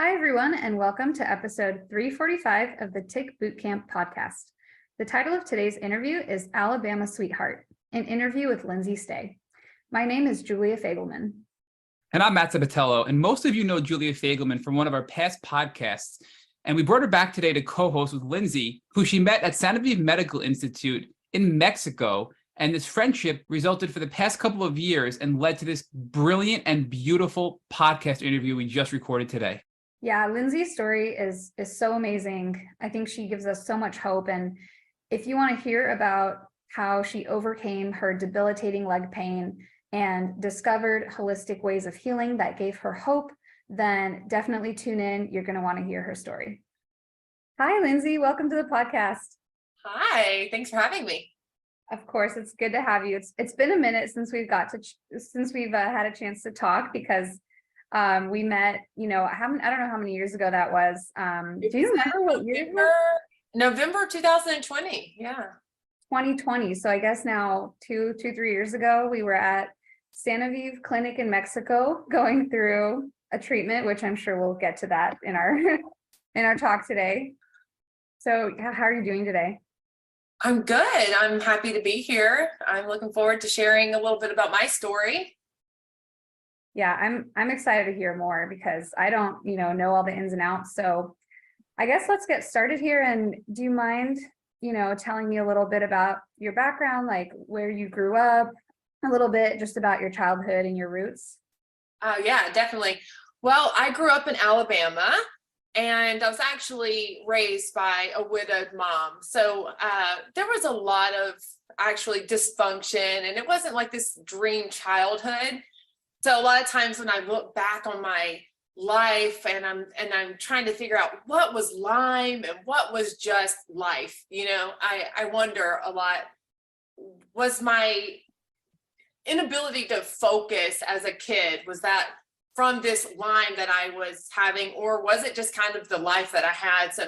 Hi, everyone, and welcome to episode 345 of the Tick Bootcamp podcast. The title of today's interview is Alabama Sweetheart, an interview with Lindsay Stay. My name is Julia Fagelman. And I'm Matt Sabatello, and most of you know Julia Fagelman from one of our past podcasts. And we brought her back today to co-host with Lindsay, who she met at Santa Fe Medical Institute in Mexico. And this friendship resulted for the past couple of years and led to this brilliant and beautiful podcast interview we just recorded today. Yeah, Lindsay's story is so amazing. I think she gives us so much hope. And if you want to hear about how she overcame her debilitating leg pain and discovered holistic ways of healing that gave her hope, then definitely tune in. You're going to want to hear her story. Hi, Lindsay. Welcome to the podcast. Hi, thanks for having me. Of course, it's good to have you. It's been a minute since we've had a chance to talk because we met, I don't know how many years ago that was. Do you remember what year it was? November 2020. Yeah. 2020. So I guess now 3 years ago, we were at Santa Fe Clinic in Mexico going through a treatment, which I'm sure we'll get to that in our talk today. So how are you doing today? I'm good. I'm happy to be here. I'm looking forward to sharing a little bit about my story. Yeah, I'm excited to hear more because I don't, know all the ins and outs. So I guess let's get started here. And do you mind, telling me a little bit about your background, like where you grew up, a little bit just about your childhood and your roots? Yeah, definitely. Well, I grew up in Alabama and I was actually raised by a widowed mom. So there was a lot of actually dysfunction and it wasn't like this dream childhood. So a lot of times when I look back on my life and I'm trying to figure out what was Lyme and what was just life, I wonder a lot, was my inability to focus as a kid, was that from this Lyme that I was having, or was it just kind of the life that I had? So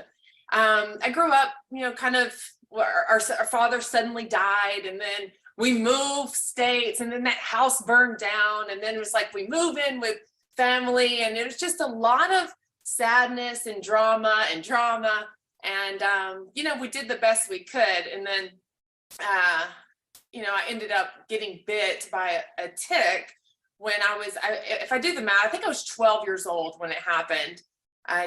I grew up, kind of our father suddenly died and then we moved states and then that house burned down. And then it was like, we move in with family and it was just a lot of sadness and drama. And, we did the best we could. And then, I ended up getting bit by a tick when if I do the math, I think I was 12 years old when it happened.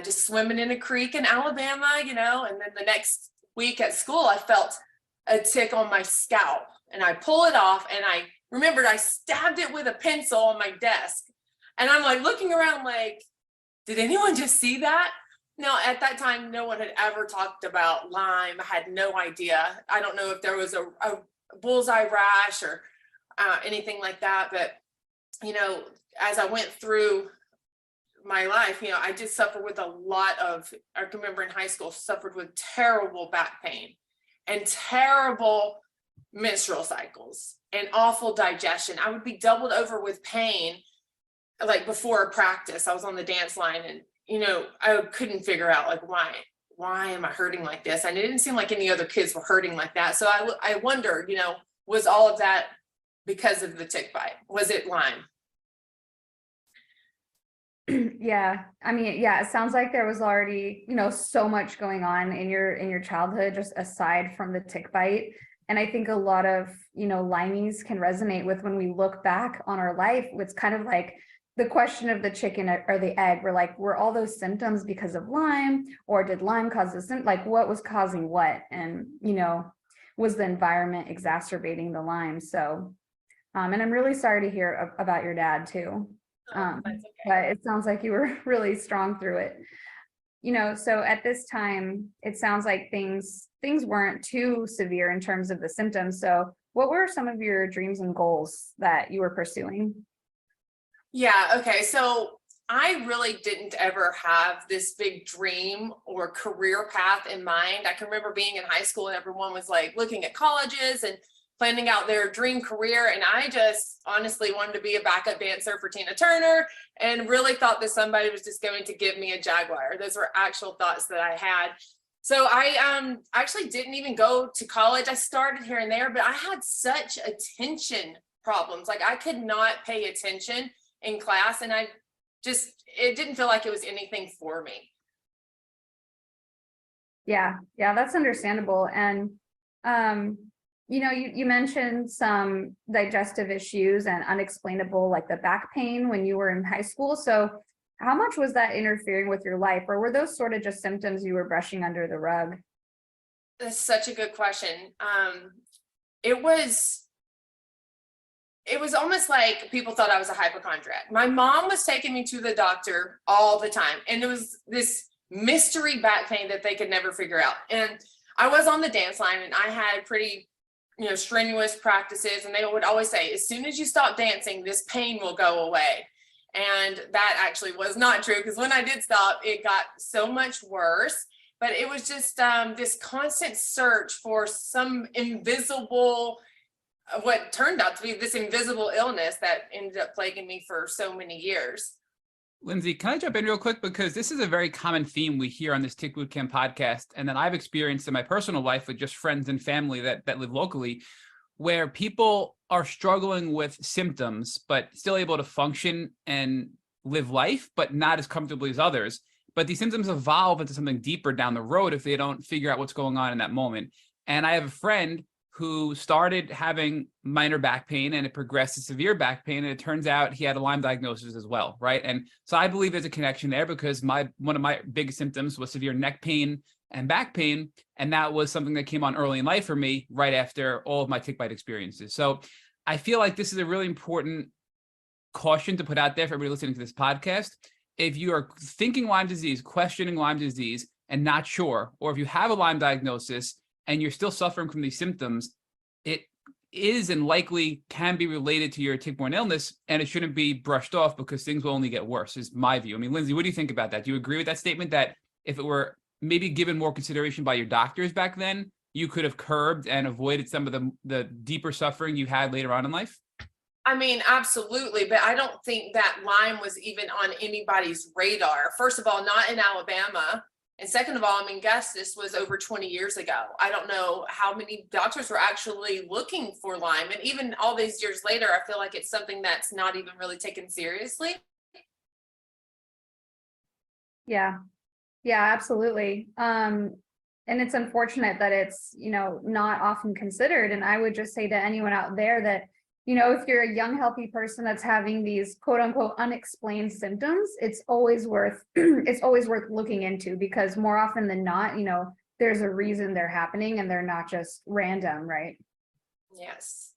Just swimming in a creek in Alabama, and then the next week at school, I felt a tick on my scalp and I pull it off and I remembered I stabbed it with a pencil on my desk. And I'm like looking around like, did anyone just see that? No, at that time, no one had ever talked about Lyme. I had no idea. I don't know if there was a bullseye rash or anything like that. But, as I went through my life, I did suffer with a lot of, I can remember in high school, suffered with terrible back pain and terrible menstrual cycles and awful digestion. I would be doubled over with pain, like before a practice. I was on the dance line and, I couldn't figure out like, why am I hurting like this? And it didn't seem like any other kids were hurting like that. So I wondered, was all of that because of the tick bite? Was it Lyme? Yeah. I mean, yeah, it sounds like there was already, so much going on in your childhood, just aside from the tick bite. And I think a lot of, Lymies can resonate with when we look back on our life. It's kind of like the question of the chicken or the egg. We're like, were all those symptoms because of Lyme, or did Lyme cause the symptom? Like what was causing what? And, was the environment exacerbating the Lyme? So, and I'm really sorry to hear about your dad too. That's okay. But it sounds like you were really strong through it. So at this time, it sounds like things weren't too severe in terms of the symptoms. So what were some of your dreams and goals that you were pursuing? Yeah, okay. So I really didn't ever have this big dream or career path in mind. I can remember being in high school and everyone was like looking at colleges and planning out their dream career. And I just honestly wanted to be a backup dancer for Tina Turner and really thought that somebody was just going to give me a Jaguar. Those were actual thoughts that I had. So I actually didn't even go to college. I started here and there, but I had such attention problems. Like I could not pay attention in class. And I it didn't feel like it was anything for me. Yeah, that's understandable. And you mentioned some digestive issues and unexplainable, like the back pain when you were in high school. So how much was that interfering with your life, or were those sort of just symptoms you were brushing under the rug? That's such a good question. It was almost like people thought I was a hypochondriac. My mom was taking me to the doctor all the time, and it was this mystery back pain that they could never figure out. And I was on the dance line, and I had pretty, strenuous practices, and they would always say, as soon as you stop dancing, this pain will go away. And that actually was not true, because when I did stop, it got so much worse. But it was just this constant search for some invisible, what turned out to be this invisible illness that ended up plaguing me for so many years. Lindsay, can I jump in real quick? Because this is a very common theme we hear on this Tick Boot Camp podcast, and that I've experienced in my personal life with just friends and family that live locally, where people are struggling with symptoms, but still able to function and live life, but not as comfortably as others. But these symptoms evolve into something deeper down the road if they don't figure out what's going on in that moment. And I have a friend who started having minor back pain, and it progressed to severe back pain. And it turns out he had a Lyme diagnosis as well, right? And so I believe there's a connection there, because one of my biggest symptoms was severe neck pain and back pain. And that was something that came on early in life for me, right after all of my tick bite experiences. So I feel like this is a really important caution to put out there for everybody listening to this podcast. If you are thinking Lyme disease, questioning Lyme disease, and not sure, or if you have a Lyme diagnosis and you're still suffering from these symptoms, it is and likely can be related to your tick-borne illness, and it shouldn't be brushed off, because things will only get worse, is my view. I mean, Lindsay, what do you think about that? Do you agree with that statement, that if it were maybe given more consideration by your doctors back then, you could have curbed and avoided some of the deeper suffering you had later on in life? I mean, absolutely. But I don't think that Lyme was even on anybody's radar. First of all, not in Alabama. And second of all, I mean, guess this was over 20 years ago. I don't know how many doctors were actually looking for Lyme. And even all these years later, I feel like it's something that's not even really taken seriously. Yeah, absolutely. And it's unfortunate that it's, not often considered. And I would just say to anyone out there that, if you're a young, healthy person that's having these quote unquote unexplained symptoms, it's always worth looking into, because more often than not, there's a reason they're happening and they're not just random, right? Yes.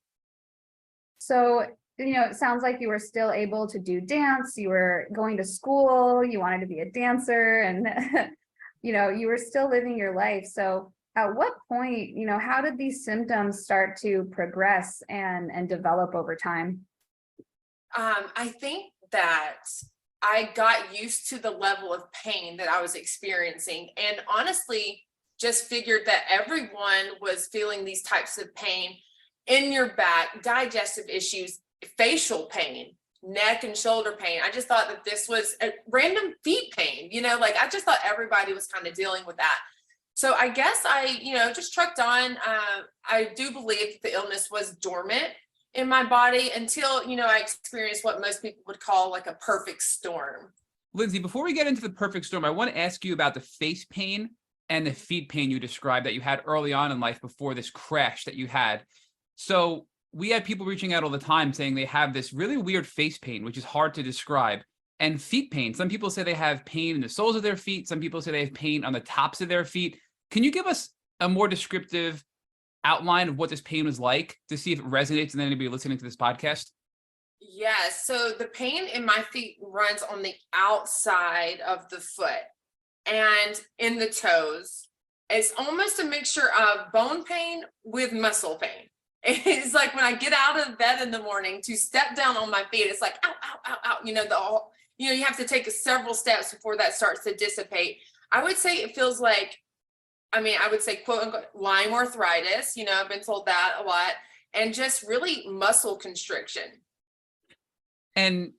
So, it sounds like you were still able to do dance, you were going to school, you wanted to be a dancer, and, you were still living your life. So at what point, how did these symptoms start to progress and develop over time? I think that I got used to the level of pain that I was experiencing, and honestly just figured that everyone was feeling these types of pain in your back, digestive issues, facial pain, neck and shoulder pain. I just thought that this was a random feet pain, I just thought everybody was kind of dealing with that. So I guess I, just trucked on. I do believe the illness was dormant in my body until, I experienced what most people would call like a perfect storm. Lindsay, before we get into the perfect storm, I want to ask you about the face pain and the feet pain you described that you had early on in life before this crash that you had. So we have people reaching out all the time saying they have this really weird face pain, which is hard to describe, and feet pain. Some people say they have pain in the soles of their feet. Some people say they have pain on the tops of their feet. Can you give us a more descriptive outline of what this pain was like to see if it resonates with anybody listening to this podcast? Yes. So the pain in my feet runs on the outside of the foot and in the toes. It's almost a mixture of bone pain with muscle pain. It's like when I get out of bed in the morning to step down on my feet, it's like, ow, ow, ow, ow. You have to take several steps before that starts to dissipate. I would say it feels like, I would say quote unquote Lyme arthritis, I've been told that a lot, and just really muscle constriction. And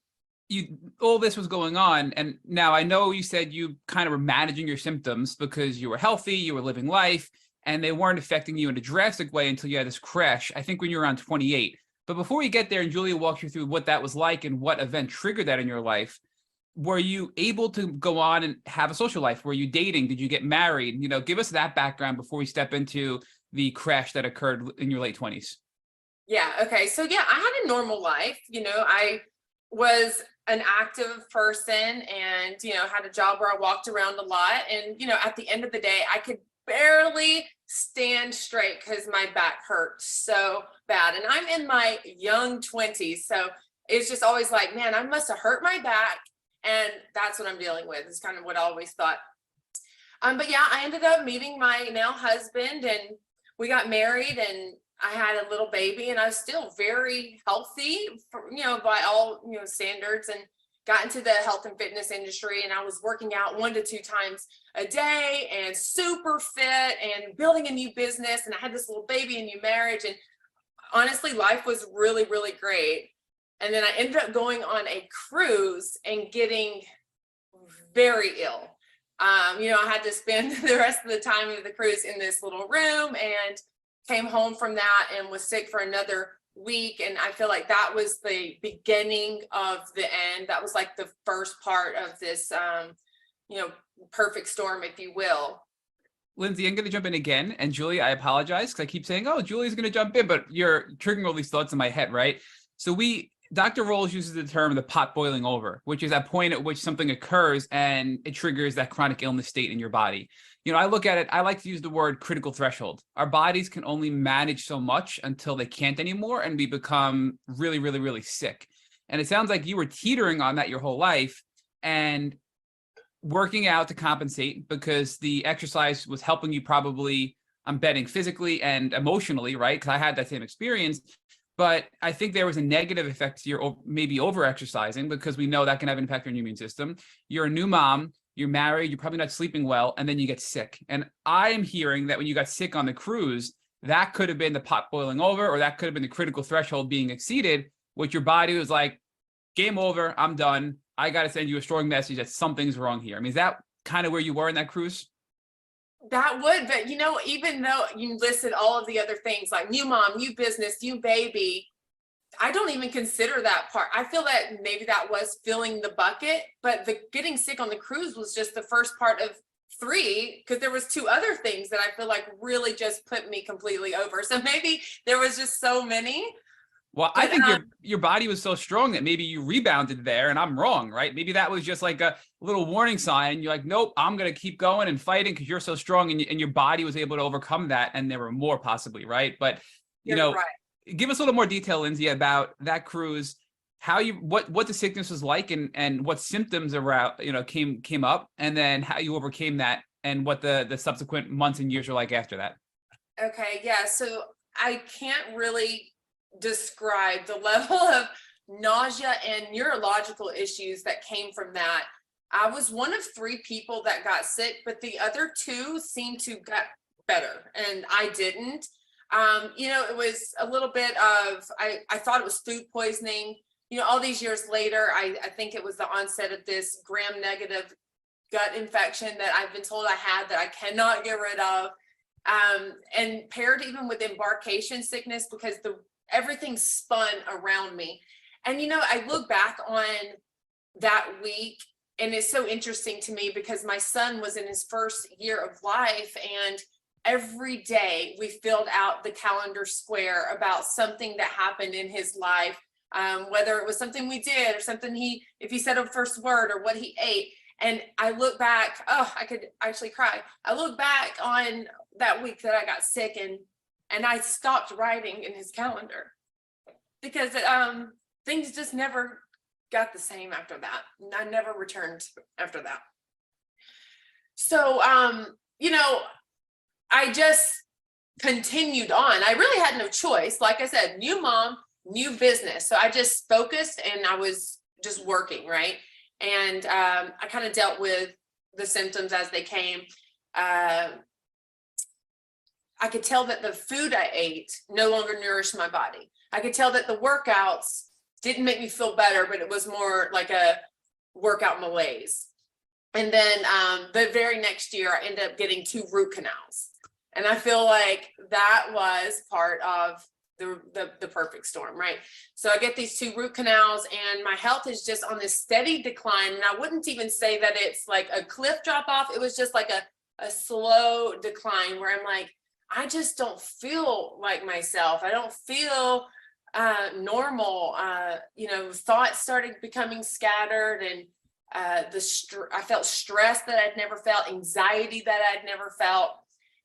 all this was going on. And now I know you said you kind of were managing your symptoms because you were healthy, you were living life, and they weren't affecting you in a drastic way until you had this crash, I think when you were around 28. But before we get there, and Julia walks you through what that was like and what event triggered that in your life, were you able to go on and have a social life? Were you dating? Did you get married? Give us that background before we step into the crash that occurred in your late 20s. Yeah. Okay. So yeah, I had a normal life. I was an active person and, had a job where I walked around a lot. And, at the end of the day, I could barely stand straight because my back hurt so bad. And I'm in my young 20s. So it's just always like, man, I must have hurt my back. And that's what I'm dealing with, is kind of what I always thought. But yeah, I ended up meeting my now husband, and we got married, and I had a little baby, and I was still very healthy, by all, standards, and got into the health and fitness industry. And I was working out 1 to 2 times a day and super fit and building a new business. And I had this little baby and new marriage. And honestly, life was really, really great. And then I ended up going on a cruise and getting very ill. I had to spend the rest of the time of the cruise in this little room, and came home from that and was sick for another week. And I feel like that was the beginning of the end. That was like the first part of this, perfect storm, if you will. Lindsay, I'm going to jump in again. And Julie, I apologize because I keep saying, oh, Julie's going to jump in, but you're triggering all these thoughts in my head, right? So Dr. Rolls uses the term the pot boiling over, which is that point at which something occurs and it triggers that chronic illness state in your body. I look at it, I like to use the word critical threshold. Our bodies can only manage so much until they can't anymore, and we become really, really, really sick. And it sounds like you were teetering on that your whole life and working out to compensate, because the exercise was helping you probably, I'm betting, physically and emotionally, right? Because I had that same experience. But I think there was a negative effect to your maybe over exercising, because we know that can have an impact on your immune system. You're a new mom, you're married, you're probably not sleeping well, and then you get sick. And I am hearing that when you got sick on the cruise, that could have been the pot boiling over, or that could have been the critical threshold being exceeded, which your body was like, game over, I'm done. I got to send you a strong message that something's wrong here. I mean, is that kind of where you were in that cruise? That would, but even though you listed all of the other things like new mom, new business, new baby, I don't even consider that part. I feel that maybe that was filling the bucket, but the getting sick on the cruise was just the first part of 3, because there was 2 other things that I feel like really just put me completely over. So maybe there was just so many. Well, I think your body was so strong that maybe you rebounded there, and I'm wrong, right? Maybe that was just like a little warning sign. You're like, nope, I'm going to keep going and fighting because you're so strong, and your body was able to overcome that, and there were more possibly, right? But, You're right. Give us a little more detail, Lindsay, about that cruise, how what the sickness was like, and what symptoms around, came up, and then how you overcame that, and what the subsequent months and years were like after that. Okay. Yeah. So I can't really describe the level of nausea and neurological issues that came from that. I was one of 3 people that got sick, but the other 2 seemed to get better, and I didn't. It was a little bit of, I thought it was food poisoning. All these years later, I think it was the onset of this gram-negative gut infection that I've been told I had that I cannot get rid of. And paired even with embarkation sickness, because everything spun around me. And, I look back on that week, and it's so interesting to me because my son was in his first year of life, and every day we filled out the calendar square about something that happened in his life, whether it was something we did or something if he said a first word or what he ate. And I look back, I could actually cry. I look back on that week that I got sick, and I stopped writing in his calendar because things just never got the same after that. I never returned after that. So, I just continued on. I really had no choice. Like I said, new mom, new business. So I just focused, and I was just working, right? And I kind of dealt with the symptoms as they came. I could tell that the food I ate no longer nourished my body. I could tell that the workouts didn't make me feel better, but it was more like a workout malaise. And then the very next year, I ended up getting 2 root canals. And I feel like that was part of the perfect storm, right? So I get these 2 root canals, and my health is just on this steady decline. And I wouldn't even say that it's like a cliff drop off. It was just like a slow decline where I'm like, I just don't feel like myself. I don't feel normal. Thoughts started becoming scattered, and I felt stress that I'd never felt, anxiety that I'd never felt.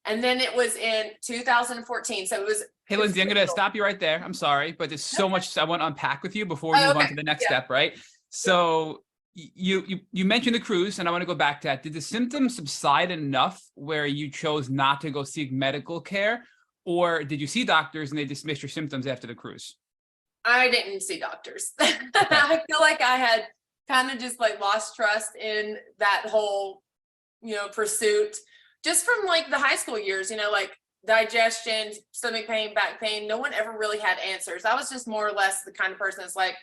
And then it was in 2014. So it was. Hey, Lindsay, I'm going to stop you right there. I'm sorry, but there's so much I want to unpack with you before we move on to the next step, right? So you mentioned the cruise, and I want to go back to that. Did the symptoms subside enough where you chose not to go seek medical care, or did you see doctors and they dismissed your symptoms after the cruise? I didn't see doctors. I feel like I had kind of just like lost trust in that whole, pursuit, just from like the high school years, like digestion, stomach pain, back pain. No one ever really had answers. I was just more or less the kind of person that's like,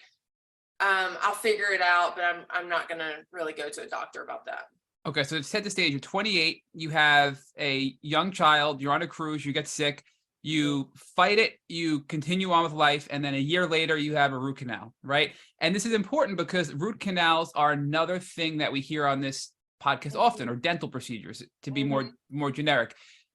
I'll figure it out, but I'm not going to really go to a doctor about that. Okay. So to set the stage, you're 28, you have a young child, you're on a cruise, you get sick, you fight it, you continue on with life, and then a year later you have a root canal, right? And this is important because root canals are another thing that we hear on this podcast often, or dental procedures, to be more generic.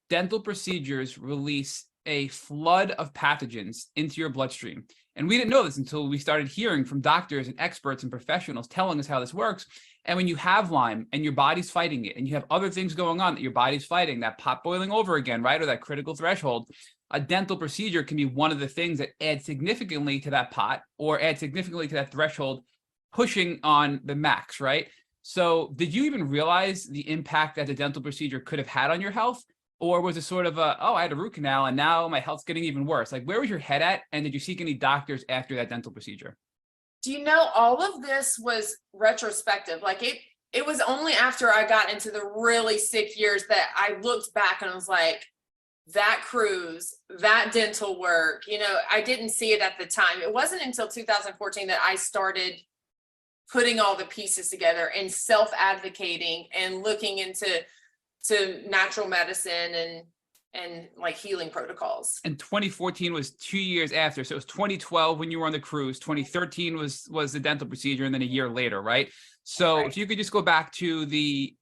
Dental procedures release a flood of pathogens into your bloodstream. And we didn't know this until we started hearing from doctors and experts and professionals telling us how this works. And when you have Lyme and your body's fighting it, and you have other things going on that your body's fighting, that pot boiling over again, right? Or that critical threshold, a dental procedure can be one of the things that add significantly to that pot, or add significantly to that threshold, pushing on the max, right? So did you even realize the impact that the dental procedure could have had on your health? Or was it sort of I had a root canal and now my health's getting even worse? Like, where was your head at? And did you seek any doctors after that dental procedure? Do you know, all of this was retrospective. Like it was only after I got into the really sick years that I looked back and I was like, that cruise, that dental work, I didn't see it at the time. It wasn't until 2014 that I started putting all the pieces together and self-advocating and looking into natural medicine and like healing protocols. And 2014 was 2 years after. So it was 2012 when you were on the cruise, 2013 was the dental procedure, and then a year later, right? So if you could just go back to the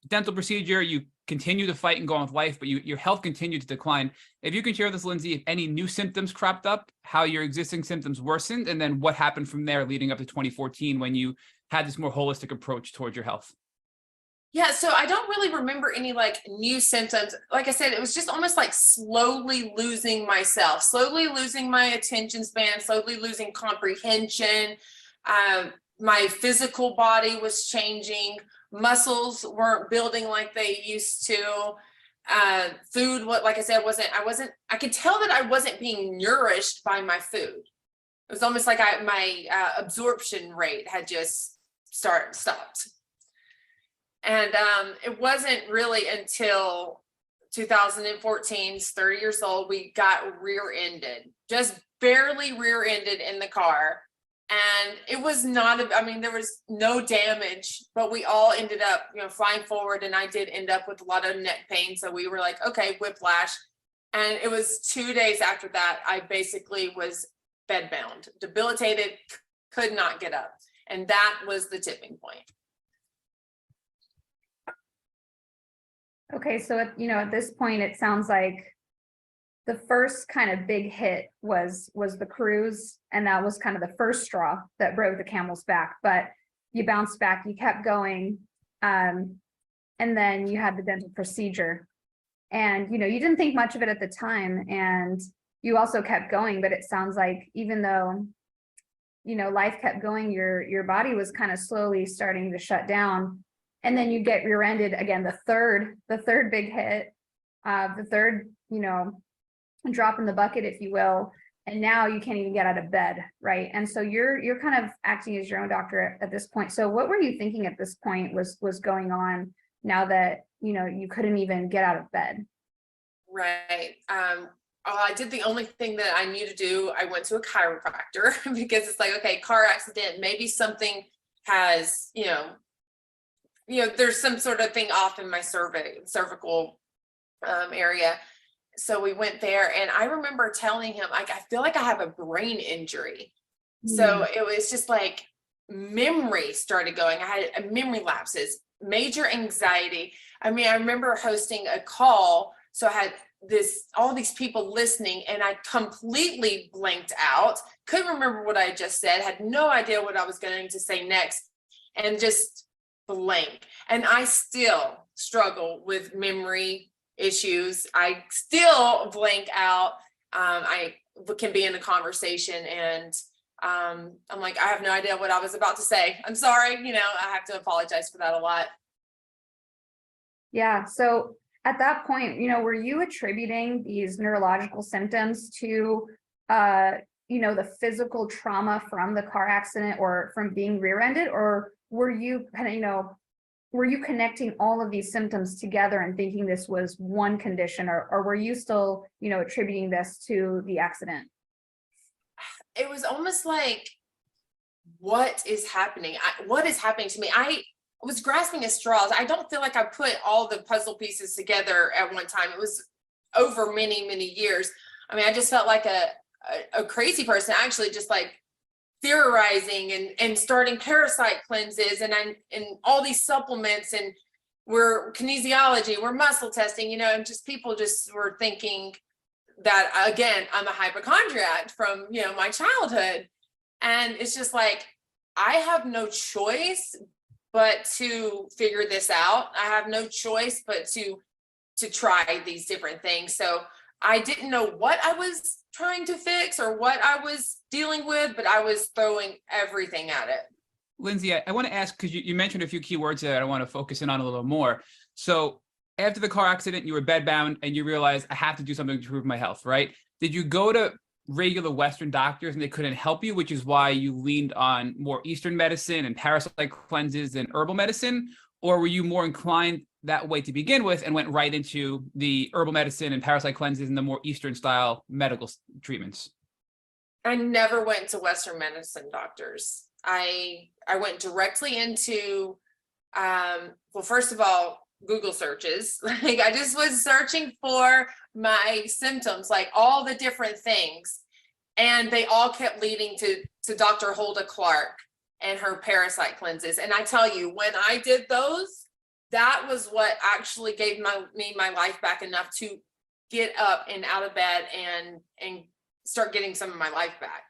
dental procedure, you continue to fight and go on with life, but your health continued to decline. If you can share with us, Lindsay, if any new symptoms cropped up, how your existing symptoms worsened, and then what happened from there leading up to 2014 when you had this more holistic approach towards your health. Yeah, so I don't really remember any like new symptoms. Like I said, it was just almost like slowly losing myself, slowly losing my attention span, slowly losing comprehension. My physical body was changing. Muscles weren't building like they used to. Food, like I said, I could tell that I wasn't being nourished by my food. It was almost like my absorption rate had just stopped. And it wasn't really until 2014, 30 years old, we got rear-ended, just barely rear-ended in the car. And it was not, there was no damage, but we all ended up, flying forward. And I did end up with a lot of neck pain. So we were like, okay, whiplash. And it was 2 days after that, I basically was bedbound, debilitated, could not get up. And that was the tipping point. Okay, so at this point, it sounds like the first kind of big hit was the cruise, and that was kind of the first straw that broke the camel's back. But you bounced back, you kept going, and then you had the dental procedure, and you didn't think much of it at the time, and you also kept going. But it sounds like even though life kept going, your body was kind of slowly starting to shut down. And then you get rear-ended again, the third big hit, the third, drop in the bucket, if you will. And now you can't even get out of bed, right? And so you're kind of acting as your own doctor at this point. So what were you thinking at this point was going on now that, you couldn't even get out of bed? Right. I did the only thing that I knew to do. I went to a chiropractor because it's like, okay, car accident, maybe something has, there's some sort of thing off in my cervical area. so we went there, and I remember telling him, like, I feel like I have a brain injury. So it was just like memory started going. I had memory lapses, major anxiety. I mean, I remember hosting a call. So I had all these people listening, and I completely blanked out. Couldn't remember what I just said, had no idea what I was going to say next, and just blank. And I still struggle with memory issues. I still blank out. I can be in a conversation, and I'm like, I have no idea what I was about to say. I'm sorry. I have to apologize for that a lot. Yeah. So at that point, were you attributing these neurological symptoms to, the physical trauma from the car accident or from being rear-ended, or were you kind of, were you connecting all of these symptoms together and thinking this was one condition, or were you still, attributing this to the accident? It was almost like, what is happening? What is happening to me? I was grasping at straws. I don't feel like I put all the puzzle pieces together at one time. It was over many, many years. I mean, I just felt like a crazy person, actually, just like theorizing and starting parasite cleanses and all these supplements, and we're kinesiology, we're muscle testing, and just people just were thinking that, again, I'm a hypochondriac from, my childhood. And it's just like, I have no choice but to figure this out. I have no choice but to try these different things. So I didn't know what I was trying to fix or what I was dealing with, but I was throwing everything at it. Lindsay, I want to ask, because you mentioned a few key words that I want to focus in on a little more. So after the car accident, you were bedbound and you realized, I have to do something to improve my health, right? Did you go to regular Western doctors and they couldn't help you, which is why you leaned on more Eastern medicine and parasite cleanses and herbal medicine? Or were you more inclined that way to begin with and went right into the herbal medicine and parasite cleanses and the more Eastern style medical treatments? I never went to Western medicine doctors. I went directly into, well, first of all, Google searches. Like, I just was searching for my symptoms, like all the different things. And they all kept leading to Dr. Hulda Clark and her parasite cleanses. And I tell you, when I did those, that was what actually gave me my life back enough to get up and out of bed and start getting some of my life back.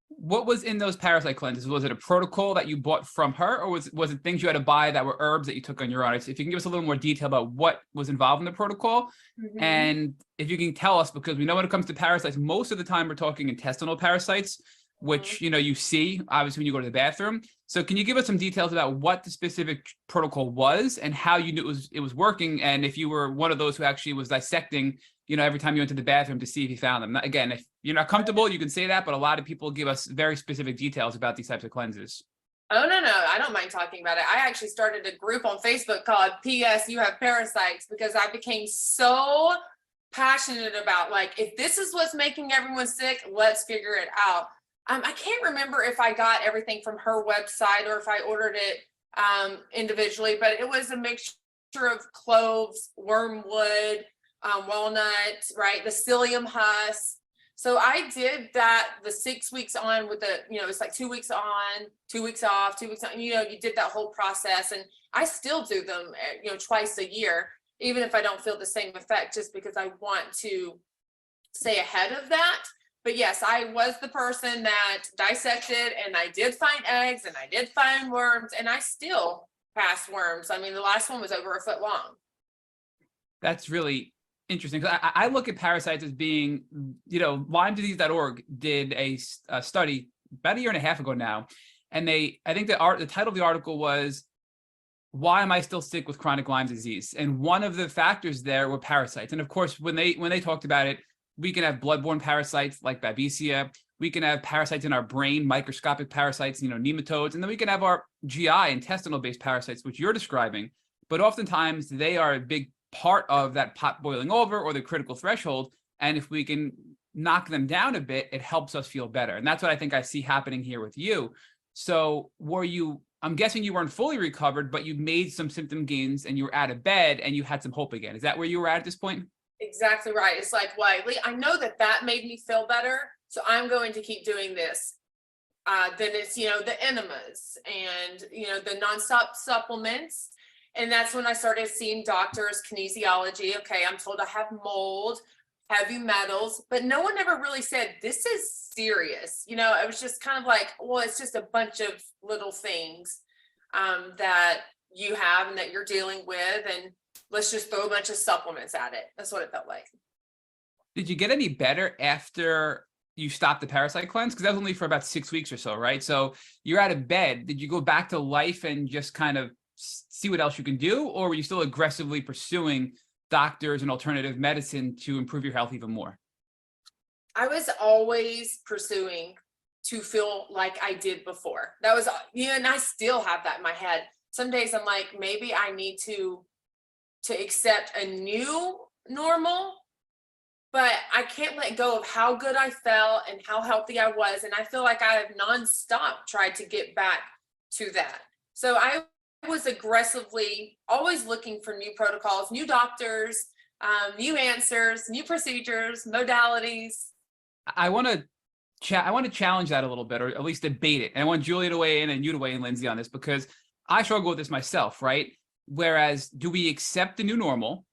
What was in those parasite cleanses? Was it a protocol that you bought from her, or was it things you had to buy that were herbs that you took on your own? If you can give us a little more detail about what was involved in the protocol, and if you can tell us, because we know when it comes to parasites, most of the time we're talking intestinal parasites, which you see obviously when you go to the bathroom. So can you give us some details about what the specific protocol was and how you knew it was working, and if you were one of those who actually was dissecting every time you went to the bathroom to see if you found them? Again, if you're not comfortable, you can say that, but a lot of people give us very specific details about these types of cleanses. Oh, no, I don't mind talking about it. I actually started a group on Facebook called PS You Have Parasites, because I became so passionate about, like, if this is what's making everyone sick, let's figure it out. I can't remember if I got everything from her website or if I ordered it individually, but it was a mixture of cloves, wormwood, walnut, right? The psyllium husk. So I did that the 6 weeks on with the, it's like 2 weeks on, 2 weeks off, 2 weeks on, you did that whole process. And I still do them, twice a year, even if I don't feel the same effect, just because I want to stay ahead of that. But yes, I was the person that dissected, and I did find eggs, and I did find worms, and I still passed worms. I mean, the last one was over a foot long. That's really interesting. I look at parasites as being, LymeDisease.org did a study about a year and a half ago now, and I think the title of the article was, "Why am I still sick with chronic Lyme disease?" And one of the factors there were parasites. And of course, when they talked about it, we can have bloodborne parasites like Babesia. We can have parasites in our brain, microscopic parasites, nematodes, and then we can have our GI, intestinal-based parasites, which you're describing. But oftentimes, they are a big part of that pot boiling over or the critical threshold. And if we can knock them down a bit, it helps us feel better. And that's what I think I see happening here with you. So I'm guessing you weren't fully recovered, but you made some symptom gains and you were out of bed and you had some hope again. Is that where you were at this point? Exactly right. It's like, well, I know that that made me feel better, so I'm going to keep doing this. Then it's, you know, the enemas and, you know, the nonstop supplements. And that's when I started seeing doctors, kinesiology. Okay, I'm told I have mold, heavy metals, but no one ever really said, this is serious. You know, it was just kind of like, well, it's just a bunch of little things that you have and that you're dealing with. And let's just throw a bunch of supplements at it. That's what it felt like. Did you get any better after you stopped the Parasite cleanse? Because that was only for about 6 weeks or so, right? So you're out of bed. Did you go back to life and just kind of see what else you can do? Or were you still aggressively pursuing doctors and alternative medicine to improve your health even more? I was always pursuing to feel like I did before. That was, you know, and I still have that in my head. Some days I'm like, maybe I need to accept a new normal, but I can't let go of how good I felt and how healthy I was. And I feel like I have nonstop tried to get back to that. So I was aggressively always looking for new protocols, new doctors, new answers, new procedures, modalities. I want to challenge that a little bit, or at least debate it. And I want Julia to weigh in and you to weigh in, Lindsay, on this, because I struggle with this myself, right? Whereas, do we accept the new normal,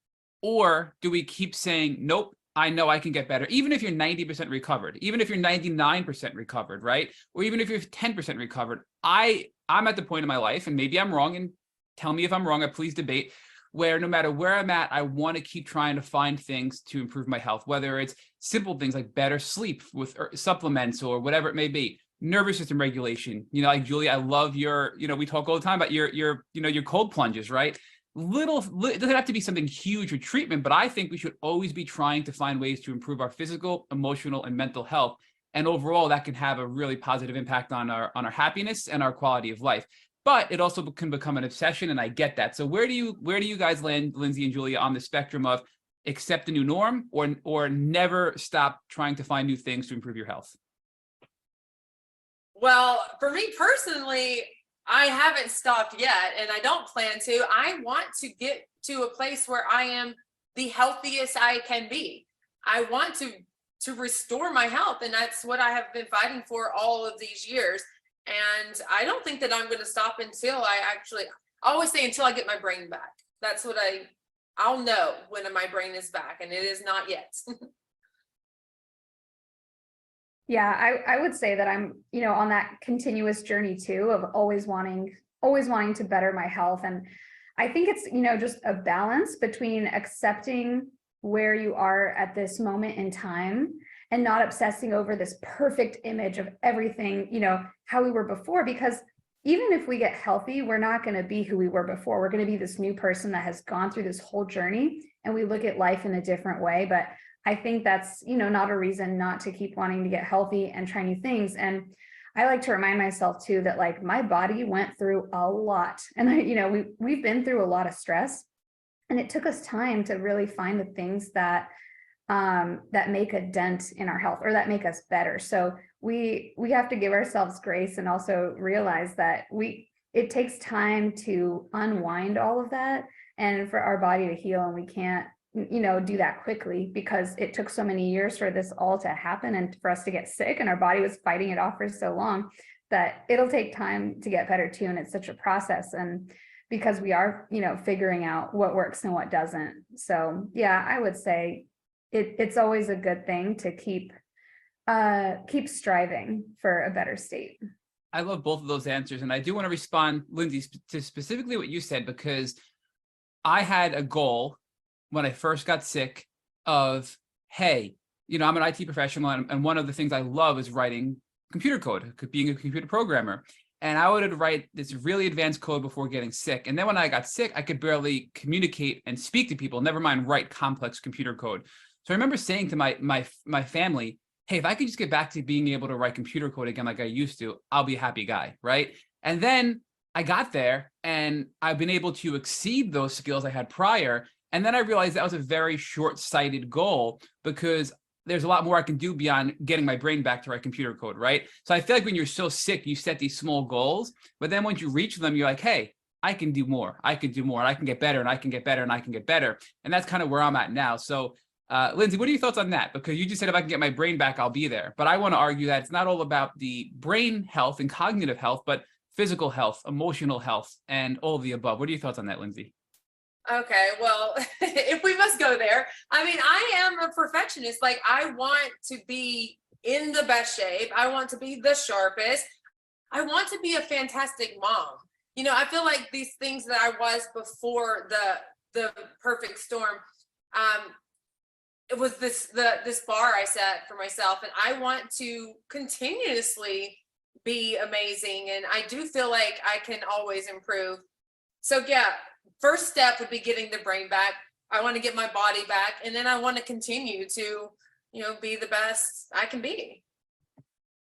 or do we keep saying, nope, I know I can get better, even if you're 90% recovered, even if you're 99% recovered, right? Or even if you're 10% recovered. I'm at the point in my life, and maybe I'm wrong, and tell me if I'm wrong, please debate, where no matter where I'm at, I want to keep trying to find things to improve my health, whether it's simple things like better sleep with supplements or whatever it may be, nervous system regulation. You know, like Julia, I love your, you know, we talk all the time about your cold plunges, right? It doesn't have to be something huge or treatment, but I think we should always be trying to find ways to improve our physical, emotional, and mental health. And overall, that can have a really positive impact on our happiness and our quality of life. But it also can become an obsession, and I get that. So where do you guys land, Lindsay and Julia, on the spectrum of accept the new norm or never stop trying to find new things to improve your health? Well, for me personally, I haven't stopped yet, and I don't plan to. I want to get to a place where I am the healthiest I can be. I want to restore my health, and that's what I have been fighting for all of these years. And I don't think that I'm going to stop until I always say until I get my brain back. That's what I'll know when my brain is back, and it is not yet. Yeah, I would say that I'm, you know, on that continuous journey too, of always wanting to better my health. And I think it's, you know, just a balance between accepting where you are at this moment in time and not obsessing over this perfect image of everything, you know, how we were before. Because even if we get healthy, we're not going to be who we were before. We're going to be this new person that has gone through this whole journey, and we look at life in a different way. But I think that's, you know, not a reason not to keep wanting to get healthy and try new things. And I like to remind myself too, that like my body went through a lot, and you know, we've been through a lot of stress, and it took us time to really find the things that make a dent in our health, or that make us better. So we have to give ourselves grace, and also realize that it takes time to unwind all of that, and for our body to heal. And we can't, you know, do that quickly, because it took so many years for this all to happen and for us to get sick, and our body was fighting it off for so long that it'll take time to get better too. And it's such a process, and because we are, you know, figuring out what works and what doesn't. So yeah, I would say it's always a good thing to keep striving for a better state. I love both of those answers, and I do want to respond, Lindsay, to specifically what you said, because I had a goal when I first got sick of, hey, you know, I'm an IT professional, and one of the things I love is writing computer code, being a computer programmer. And I would write this really advanced code before getting sick. And then when I got sick, I could barely communicate and speak to people, never mind write complex computer code. So I remember saying to my family, hey, if I could just get back to being able to write computer code again like I used to, I'll be a happy guy, right? And then I got there, and I've been able to exceed those skills I had prior. And then I realized that was a very short-sighted goal, because there's a lot more I can do beyond getting my brain back to write computer code, right? So I feel like when you're so sick, you set these small goals, but then once you reach them, you're like, hey, I can do more. I can do more, and I can get better, and I can get better, and I can get better. And that's kind of where I'm at now. So Lindsay, what are your thoughts on that? Because you just said if I can get my brain back, I'll be there. But I want to argue that it's not all about the brain health and cognitive health, but physical health, emotional health, and all of the above. What are your thoughts on that, Lindsay? Okay, well, if we must go there, I mean, I am a perfectionist. Like, I want to be in the best shape. I want to be the sharpest. I want to be a fantastic mom. You know, I feel like these things that I was before the perfect storm, it was this bar I set for myself, and I want to continuously be amazing. And I do feel like I can always improve. So yeah, first step would be getting the brain back. I want to get my body back, and then I want to continue to, be the best I can be.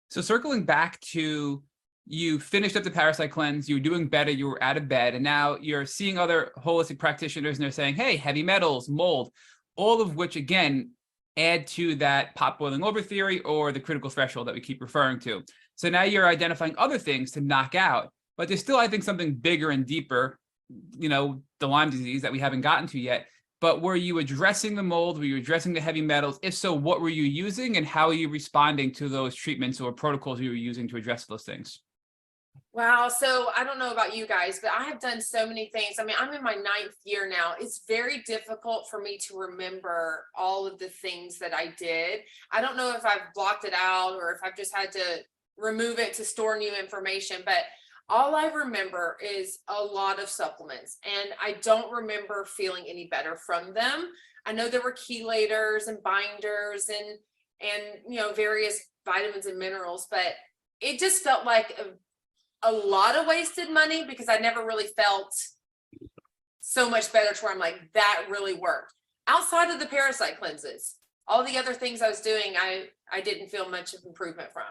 So circling back to, you finished up the Parasite cleanse, you were doing better, you were out of bed, and now you're seeing other holistic practitioners and they're saying, hey, heavy metals, mold, all of which, again, add to that pot boiling over theory or the critical threshold that we keep referring to. So now you're identifying other things to knock out, but there's still, I think, something bigger and deeper, the Lyme disease that we haven't gotten to yet. But were you addressing the mold? Were you addressing the heavy metals? If so, what were you using, and how are you responding to those treatments or protocols you were using to address those things? Wow. So I don't know about you guys, but I have done so many things. I mean, I'm in my 9th year now. It's very difficult for me to remember all of the things that I did. I don't know if I've blocked it out or if I've just had to remove it to store new information, but all I remember is a lot of supplements, and I don't remember feeling any better from them. I know there were chelators and binders and various vitamins and minerals, but it just felt like a lot of wasted money, because I never really felt so much better to where I'm like, that really worked. Outside of the Parasite cleanses, all the other things I was doing, I didn't feel much of improvement from.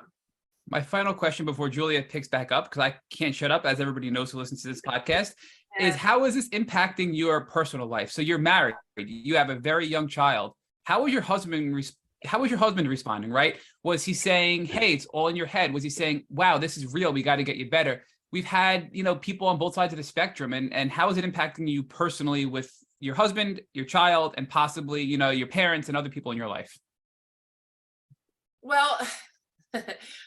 My final question before Julia picks back up, because I can't shut up, as everybody knows who listens to this podcast, is how is this impacting your personal life? So you're married, you have a very young child. How was your husband responding, right? Was he saying, hey, it's all in your head? Was he saying, wow, this is real, we got to get you better? We've had, people on both sides of the spectrum, and how is it impacting you personally with your husband, your child, and possibly, your parents and other people in your life? Well,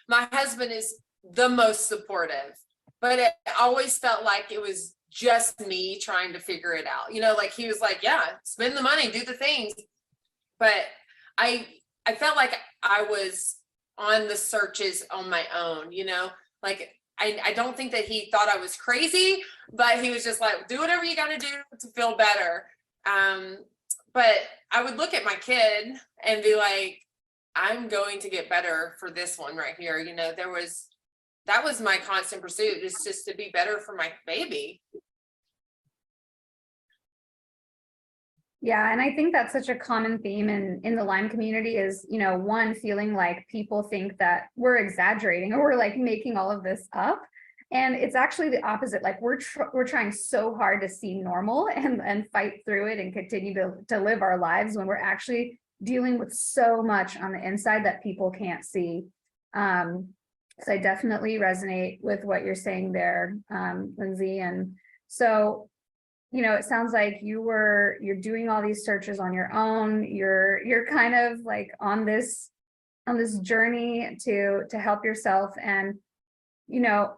my husband is the most supportive, but it always felt like it was just me trying to figure it out. Like he was like, yeah, spend the money, do the things. But I felt like I was on the searches on my own, like I don't think that he thought I was crazy, but he was just like, do whatever you got to do to feel better. But I would look at my kid and be like, I'm going to get better for this one right here. That was my constant pursuit, is just to be better for my baby. Yeah, and I think that's such a common theme in the Lyme community is, one, feeling like people think that we're exaggerating or we're like making all of this up. And it's actually the opposite. Like we're trying so hard to see normal and fight through it and continue to live our lives when we're actually dealing with so much on the inside that people can't see. So I definitely resonate with what you're saying there, Lindsay. And so, it sounds like you're doing all these searches on your own. You're kind of like on this journey to help yourself. And,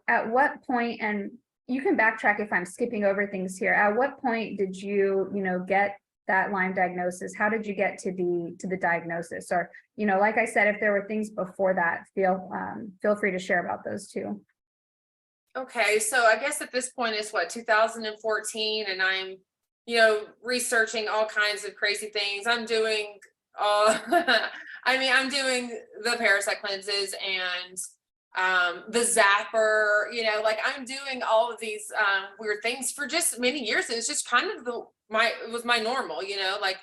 at what point, and you can backtrack if I'm skipping over things here, at what point did you, get that Lyme diagnosis? How did you get to the diagnosis? Or, like I said, if there were things before that, feel free to share about those too. Okay, so I guess at this point it's 2014, and I'm, researching all kinds of crazy things. I'm doing, I'm doing the Parasite cleanses and the zapper, like I'm doing all of these weird things for just many years. It was just kind of it was my normal, like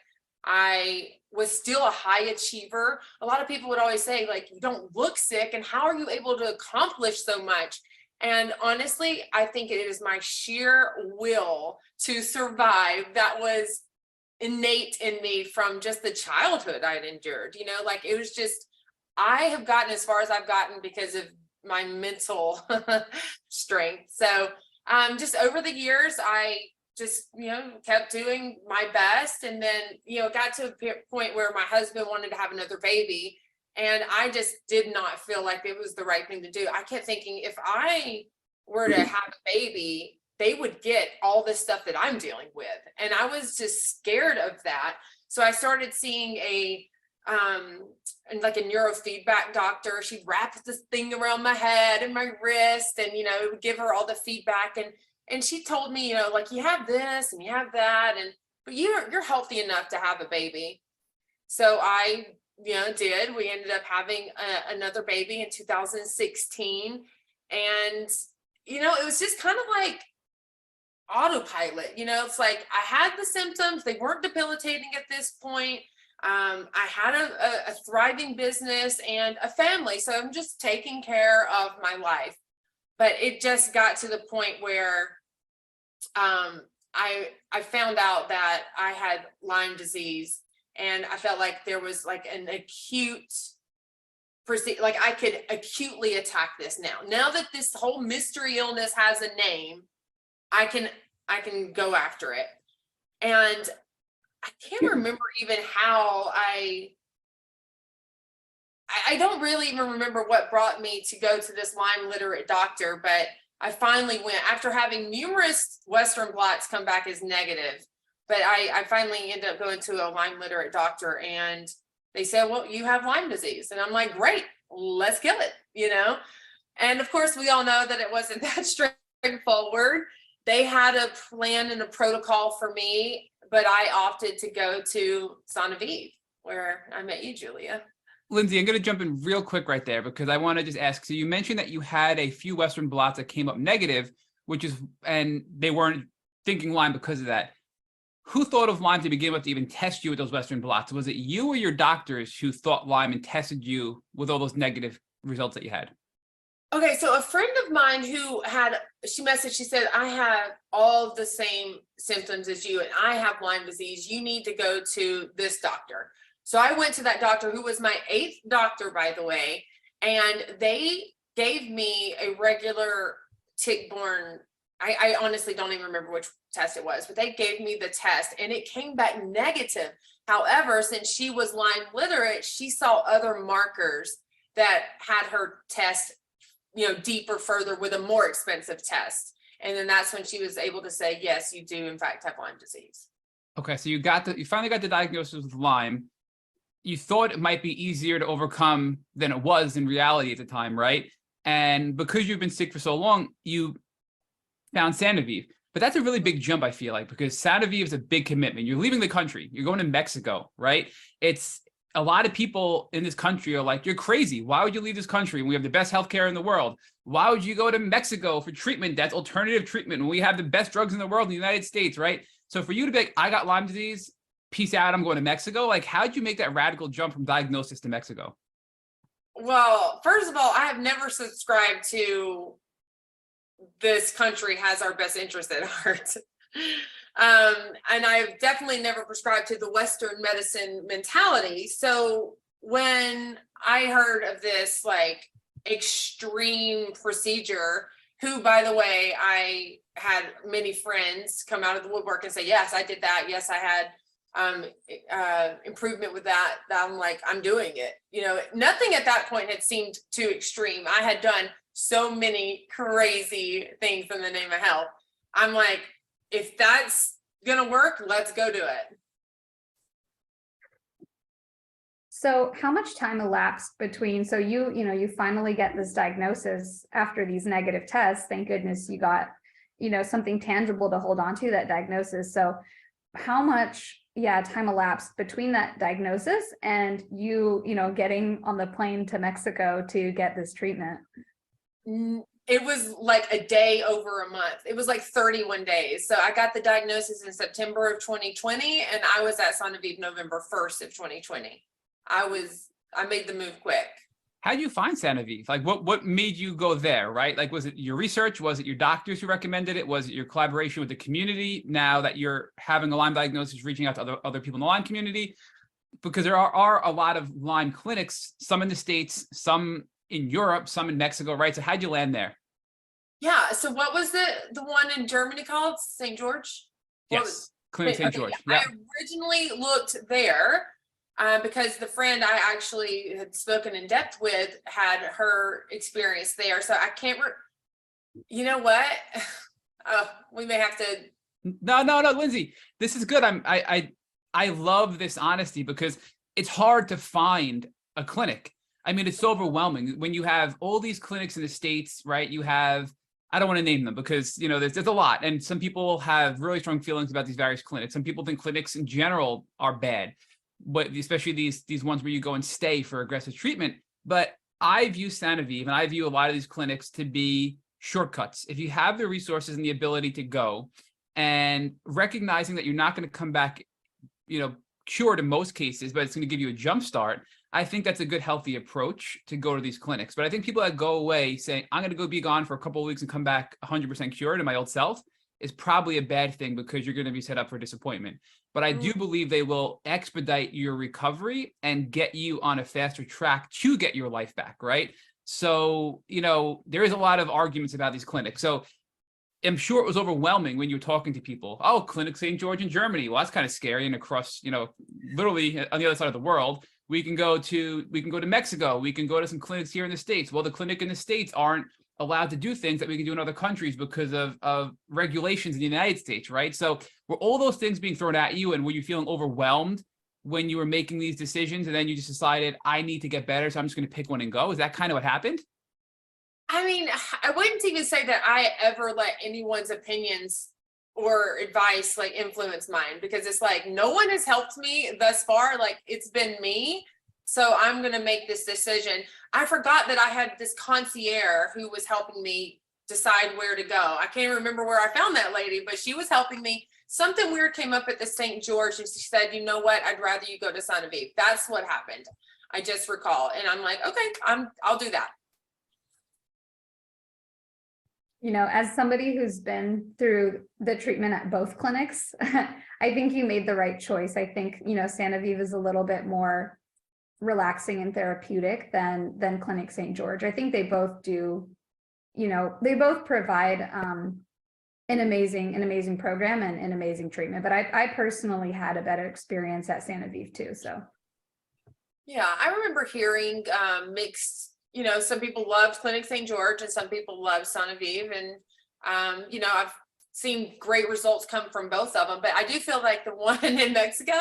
I was still a high achiever. A lot of people would always say, like, you don't look sick, and how are you able to accomplish so much? And honestly, I think it is my sheer will to survive that was innate in me from just the childhood I'd endured. Like it was just, I have gotten as far as I've gotten because of my mental strength. So just over the years, I just, kept doing my best. And then, got to a point where my husband wanted to have another baby. And I just did not feel like it was the right thing to do. I kept thinking, if I were to have a baby, they would get all this stuff that I'm dealing with. And I was just scared of that. So I started seeing like a neurofeedback doctor. She'd wrap this thing around my head and my wrist, and, it would give her all the feedback. And she told me, like, you have this and you have that, but you're healthy enough to have a baby. So I did. We ended up having another baby in 2016. And, it was just kind of like autopilot. It's like I had the symptoms. They weren't debilitating at this point. I had a thriving business and a family. So I'm just taking care of my life. But it just got to the point where I found out that I had Lyme disease. And I felt like there was like an acute, like I could acutely attack this now. Now that this whole mystery illness has a name, I can go after it. And I can't remember even how I don't really even remember what brought me to go to this Lyme literate doctor, but I finally went after having numerous Western blots come back as negative. But I finally ended up going to a Lyme literate doctor, and they said, well, you have Lyme disease. And I'm like, great, let's kill it, And of course, we all know that it wasn't that straightforward. They had a plan and a protocol for me, but I opted to go to Genevieve, where I met you, Julia. Lindsay, I'm going to jump in real quick right there because I want to just ask. So you mentioned that you had a few Western blots that came up negative, and they weren't thinking Lyme because of that. Who thought of Lyme to begin with to even test you with those Western blots? Was it you or your doctors who thought Lyme and tested you with all those negative results that you had? Okay, so a friend of mine she messaged, she said, I have all the same symptoms as you, and I have Lyme disease. You need to go to this doctor. So I went to that doctor, who was my 8th doctor, by the way, and they gave me a regular tick-borne, I honestly don't even remember which test it was, but they gave me the test and it came back negative. However, since she was Lyme literate, she saw other markers that had her test, deeper further with a more expensive test. And then that's when she was able to say, yes, you do in fact have Lyme disease. Okay, so you finally got the diagnosis with Lyme. You thought it might be easier to overcome than it was in reality at the time, right? And because you've been sick for so long, you found Genevieve. But that's a really big jump, I feel like, because Genevieve is a big commitment. You're leaving the country. You're going to Mexico, right? It's a lot of people in this country are like, you're crazy. Why would you leave this country when we have the best healthcare in the world? Why would you go to Mexico for treatment? That's alternative treatment when we have the best drugs in the world in the United States, right? So for you to be like, I got Lyme disease, peace out, I'm going to Mexico. Like, how'd you make that radical jump from diagnosis to Mexico? Well, first of all, I have never subscribed to this country has our best interest at heart. And I've definitely never prescribed to the Western medicine mentality. So when I heard of this like extreme procedure, who, by the way, I had many friends come out of the woodwork and say, yes, I did that. Yes, I had improvement with that. I'm like, I'm doing it. Nothing at that point had seemed too extreme. I had done so many crazy things in the name of health. I'm like, if that's gonna work, let's go do it. So how much time elapsed between, so you finally get this diagnosis after these negative tests. Thank goodness you got, something tangible to hold on to, that diagnosis. So how much time elapsed between that diagnosis and you getting on the plane to Mexico to get this treatment? It was like a day over a month. It was like 31 days. So I got the diagnosis in September of 2020, and I was at Genevieve November 1st of 2020. I made the move quick. How did you find Genevieve? Like, what made you go there, right? Like, was it your research? Was it your doctors who recommended it? Was it your collaboration with the community now that you're having a Lyme diagnosis, reaching out to other people in the Lyme community? Because there are a lot of Lyme clinics, some in the States, some in Europe, some in Mexico, right? So how'd you land there? Yeah. So what was the one in Germany called? St. George? Yes, Clinic St. Okay, George. yeah. Yeah. I originally looked there because the friend I actually had spoken in depth with had her experience there. So I can't, you know what? Oh, we may have to. No, Lindsay, this is good. I love this honesty because it's hard to find a clinic. I mean, it's so overwhelming when you have all these clinics in the States, right? You have, I don't want to name them because, you know, there's a lot. And some people have really strong feelings about these various clinics. Some people think clinics in general are bad, but especially these ones where you go and stay for aggressive treatment. But I view Sanoviv and I view a lot of these clinics to be shortcuts. If you have the resources and the ability to go, and recognizing that you're not going to come back, you know, cured in most cases, but it's going to give you a jump start. I think that's a good, healthy approach to go to these clinics. But I think people that go away saying, I'm going to go be gone for a couple of weeks and come back 100% cured in my old self is probably a bad thing because you're going to be set up for disappointment. But I do believe they will expedite your recovery and get you on a faster track to get your life back, right? So, you know, there is a lot of arguments about these clinics. So I'm sure it was overwhelming when you were talking to people. Oh, Clinic St. George in Germany. Well, that's kind of scary. And across, you know, literally on the other side of the world, we can go to Mexico. We can go to some clinics here in the States. Well, the clinic in the States aren't allowed to do things that we can do in other countries because of regulations in the United States, right? So were all those things being thrown at you, and were you feeling overwhelmed when you were making these decisions, and then you just decided, I need to get better, so I'm just going to pick one and go? Is that kind of what happened? I mean, I wouldn't even say that I ever let anyone's opinions or advice like influence mine, because it's like no one has helped me thus far. Like it's been me. So I'm going to make this decision. I forgot that I had this concierge who was helping me decide where to go. I can't remember where I found that lady, but she was helping me. Something weird came up at the St. George and she said, you know what? I'd rather you go to Sanoviv. That's what happened. I just recall. And I'm like, okay, I'll do that. You know, as somebody who's been through the treatment at both clinics, I think you made the right choice. I think, you know, Sanoviv is a little bit more relaxing and therapeutic than Clinic St. George. I think they both do, you know, they both provide an amazing program and an amazing treatment. But I personally had a better experience at Sanoviv too. So yeah, I remember hearing mixed. You know, some people loved Clinic St. George and some people loved Sanoviv. And, you know, I've seen great results come from both of them. But I do feel like the one in Mexico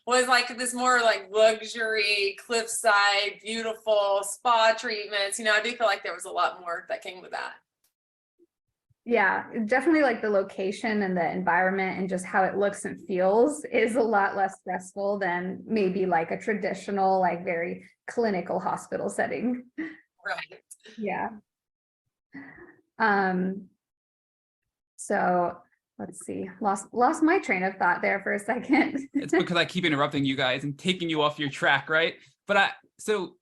was like this more like luxury, cliffside, beautiful spa treatments. You know, I do feel like there was a lot more that came with that. yeah, definitely like the location and the environment and just how it looks and feels is a lot less stressful than maybe like a traditional, like very clinical hospital setting. Right. Yeah. So let's see, lost my train of thought there for a second. It's because I keep interrupting you guys and taking you off your track, right? But so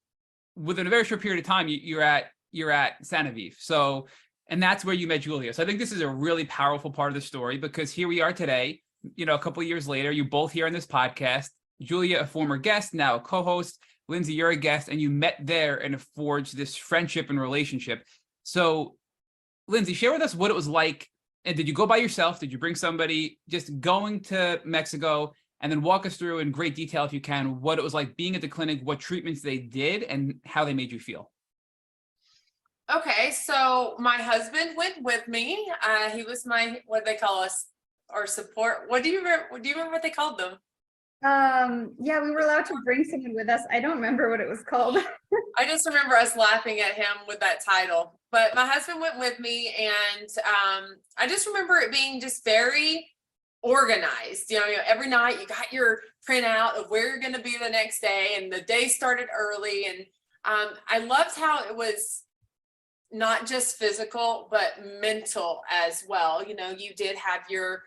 within a very short period of time, you're at Sanoviv. So, and that's where you met Julia. So I think this is a really powerful part of the story, because here we are today, you know, a couple of years later, you both here on this podcast. Julia, a former guest, now a co-host. Lindsay, you're a guest, and you met there and forged this friendship and relationship. So, Lindsay, share with us what it was like. And did you go by yourself? Did you bring somebody? Just going to Mexico, and then walk us through in great detail, if you can, what it was like being at the clinic, what treatments they did, and how they made you feel. Okay, so my husband went with me. He was my, what they call us, our support. What do you remember? Do you remember what they called them? Yeah, we were allowed to bring someone with us. I don't remember what it was called. I just remember us laughing at him with that title. But my husband went with me, and I just remember it being just very organized. You know, every night you got your printout of where you're going to be the next day, and the day started early. And I loved how it was not just physical, but mental as well. You know, you did have your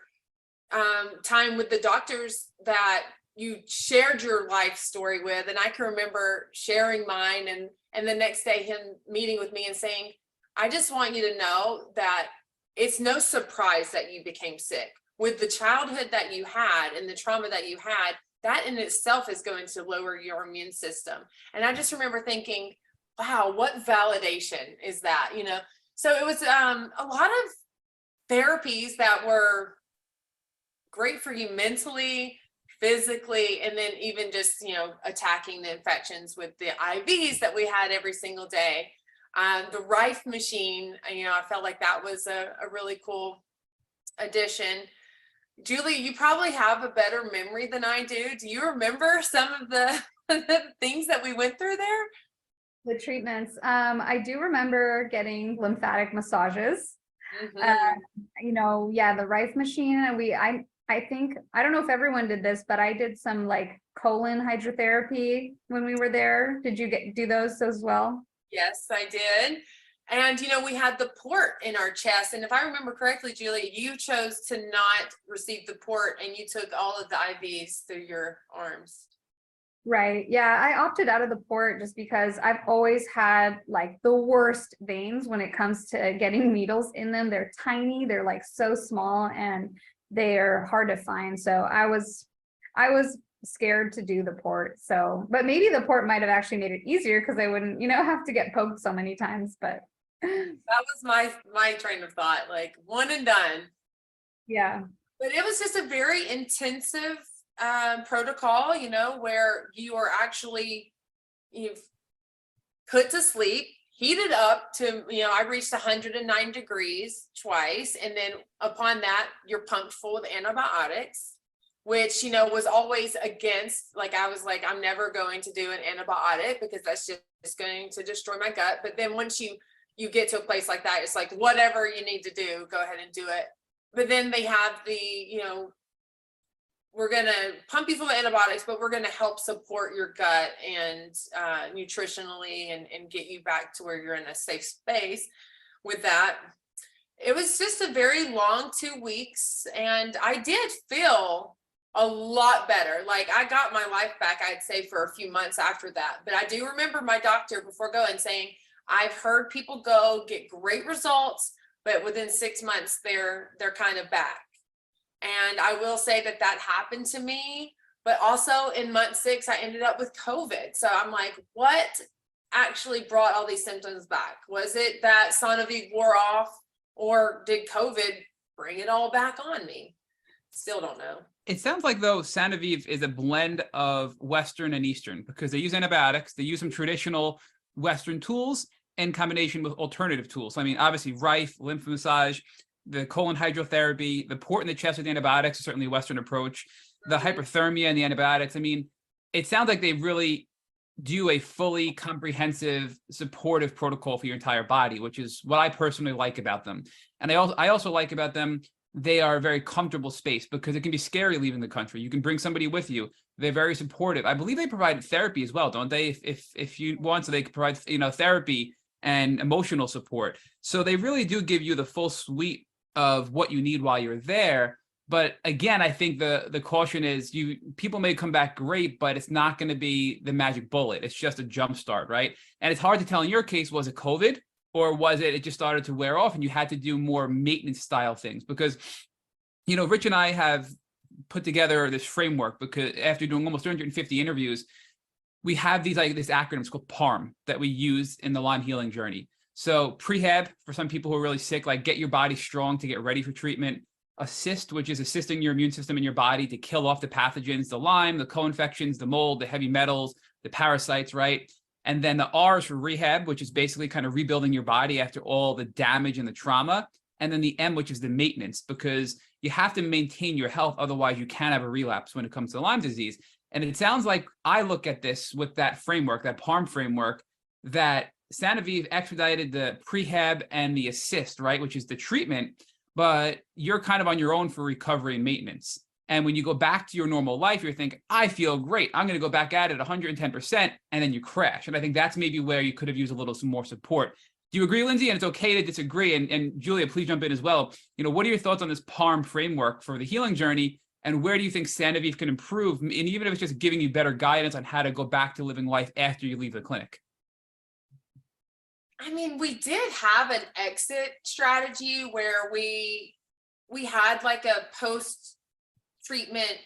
time with the doctors that you shared your life story with. And I can remember sharing mine, and the next day him meeting with me and saying, I just want you to know that it's no surprise that you became sick. With the childhood that you had and the trauma that you had, that in itself is going to lower your immune system. And I just remember thinking, wow, what validation is that, you know? So it was a lot of therapies that were great for you mentally, physically, and then even just, you know, attacking the infections with the IVs that we had every single day. The Rife machine, you know, I felt like that was a really cool addition. Julie, you probably have a better memory than I do. Do you remember some of the, the things that we went through there? The treatments. I do remember getting lymphatic massages. Mhm. You know, yeah, the Rife machine. I think, I don't know if everyone did this, but I did some like colon hydrotherapy when we were there. Did you do those as well? Yes, I did. And, you know, we had the port in our chest. And if I remember correctly, Julie, you chose to not receive the port and you took all of the IVs through your arms. Right. Yeah, I opted out of the port just because I've always had like the worst veins when it comes to getting needles in them. They're tiny, they're like so small, and they're hard to find. So I was scared to do the port. So, but maybe the port might have actually made it easier because I wouldn't, you know, have to get poked so many times. But That was my train of thought, like one and done. yeah. But it was just a very intensive protocol, you know, where you are actually, you've put to sleep, heated up to, you know, I reached 109 degrees twice. And then upon that, you're pumped full of antibiotics, which, you know, was always against, like, I was like, I'm never going to do an antibiotic because that's just going to destroy my gut. But then once you get to a place like that, it's like, whatever you need to do, go ahead and do it. But then they have the, you know, we're going to pump you full of antibiotics, but we're going to help support your gut and nutritionally and get you back to where you're in a safe space with that. It was just a very long 2 weeks, and I did feel a lot better. Like, I got my life back, I'd say, for a few months after that. But I do remember my doctor before going saying, I've heard people go get great results, but within 6 months, they're kind of back. And I will say that that happened to me, but also in month 6, I ended up with COVID. So I'm like, what actually brought all these symptoms back? Was it that Sonovic wore off, or did COVID bring it all back on me? Still don't know. It sounds like, though, Sanoviv is a blend of Western and Eastern, because they use antibiotics, they use some traditional Western tools in combination with alternative tools. I mean, obviously, Rife, lymph massage, the colon hydrotherapy, the port in the chest with antibiotics is certainly a Western approach. The hyperthermia and the antibiotics. I mean, it sounds like they really do a fully comprehensive, supportive protocol for your entire body, which is what I personally like about them. And I also like about them, they are a very comfortable space, because it can be scary leaving the country. You can bring somebody with you. They're very supportive. I believe they provide therapy as well, don't they? If you want, so they can provide, you know, therapy and emotional support. So they really do give you the full suite of what you need while you're there. But again, I think the caution is people may come back great, but it's not going to be the magic bullet. It's just a jump start, right? And it's hard to tell in your case, was it COVID, or was it just started to wear off and you had to do more maintenance style things? Because, you know, Rich and I have put together this framework, because after doing almost 350 interviews, we have this acronym. It's called PARM that we use in the Lyme healing journey. So prehab, for some people who are really sick, like get your body strong to get ready for treatment. Assist, which is assisting your immune system in your body to kill off the pathogens, the Lyme, the co-infections, the mold, the heavy metals, the parasites, right? And then the R is for rehab, which is basically kind of rebuilding your body after all the damage and the trauma. And then the M, which is the maintenance, because you have to maintain your health. Otherwise, you can have a relapse when it comes to Lyme disease. And it sounds like I look at this with that framework, that PARM framework, that Sanoviv expedited the prehab and the assist, right, which is the treatment, but you're kind of on your own for recovery and maintenance. And when you go back to your normal life, you're thinking, I feel great, I'm going to go back at it 110%, and then you crash. And I think that's maybe where you could have used a little some more support. Do you agree, Lindsay? And it's okay to disagree. And Julia, please jump in as well. You know, what are your thoughts on this PARM framework for the healing journey? And where do you think Sanoviv can improve? And even if it's just giving you better guidance on how to go back to living life after you leave the clinic. I mean, we did have an exit strategy where we had like a post-treatment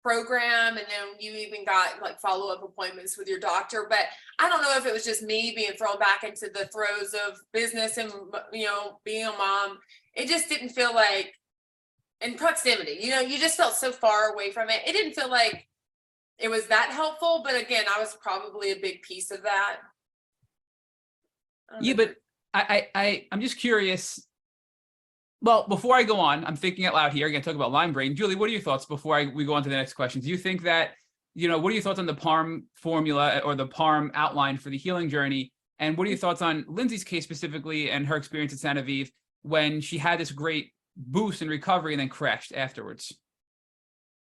program, and then you even got like follow-up appointments with your doctor. But I don't know if it was just me being thrown back into the throes of business and, you know, being a mom. It just didn't feel like and proximity, you just felt so far away from it. It didn't feel like it was that helpful, but again, I was probably a big piece of that. Yeah, but I'm just curious. Well, before I go on, I'm thinking out loud here. I'm going to talk about Lyme brain. Julie, what are your thoughts before we go on to the next question? Do you think that, what are your thoughts on the PARM formula or the PARM outline for the healing journey? And what are your thoughts on Lindsay's case specifically and her experience at Santa Vive when she had this great boost in recovery and then crashed afterwards?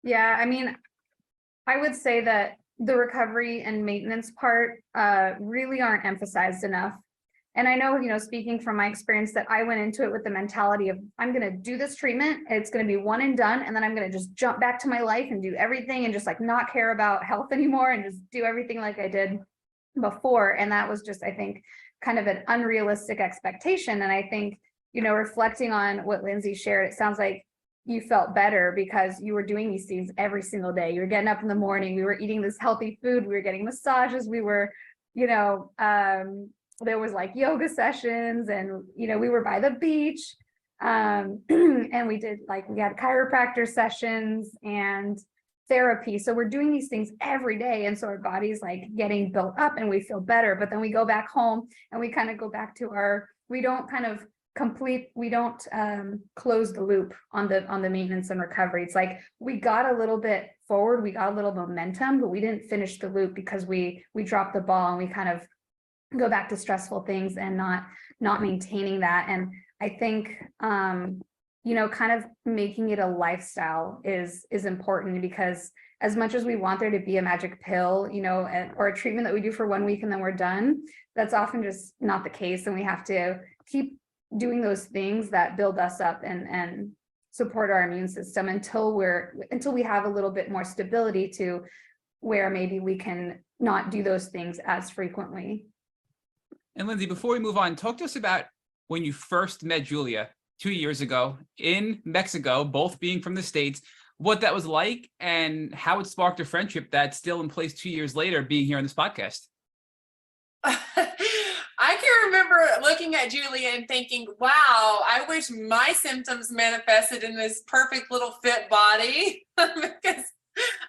Yeah, I mean, I would say that the recovery and maintenance part really aren't emphasized enough. And I know, speaking from my experience, that I went into it with the mentality of, I'm going to do this treatment. It's going to be one and done. And then I'm going to just jump back to my life and do everything and just like not care about health anymore and just do everything like I did before. And that was just, I think, kind of an unrealistic expectation. And I think, reflecting on what Lindsay shared, it sounds like you felt better because you were doing these things every single day. You were getting up in the morning. We were eating this healthy food. We were getting massages. We were, there was like yoga sessions and, we were by the beach. And we had chiropractor sessions and therapy. So we're doing these things every day. And so our body's like getting built up and we feel better. But then we go back home and we kind of go back to we don't close the loop on the maintenance and recovery. It's like we got a little bit forward, we got a little momentum, but we didn't finish the loop because we dropped the ball and we kind of go back to stressful things and not maintaining that. And I think kind of making it a lifestyle is important, because as much as we want there to be a magic pill, or a treatment that we do for 1 week and then we're done, that's often just not the case. And we have to keep doing those things that build us up and support our immune system until we have a little bit more stability to where maybe we can not do those things as frequently. And Lindsay, before we move on, talk to us about when you first met Julia 2 years ago in Mexico, both being from the States, what that was like and how it sparked a friendship that's still in place 2 years later, being here on this podcast. I can remember looking at Julia and thinking, wow, I wish my symptoms manifested in this perfect little fit body, because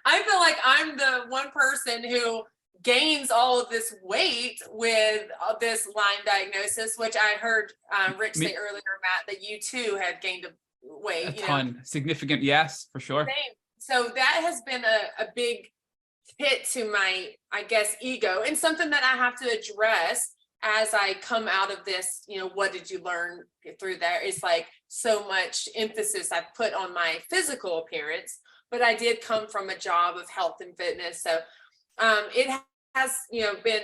I feel like I'm the one person who gains all of this weight with this Lyme diagnosis, which I heard Rich say earlier, Matt, that you too had gained weight. A ton. Significant, yes, for sure. Same. So that has been a big hit to my, I guess, ego, and something that I have to address as I come out of this. What did you learn through there? It's like so much emphasis I've put on my physical appearance, but I did come from a job of health and fitness. So it has, been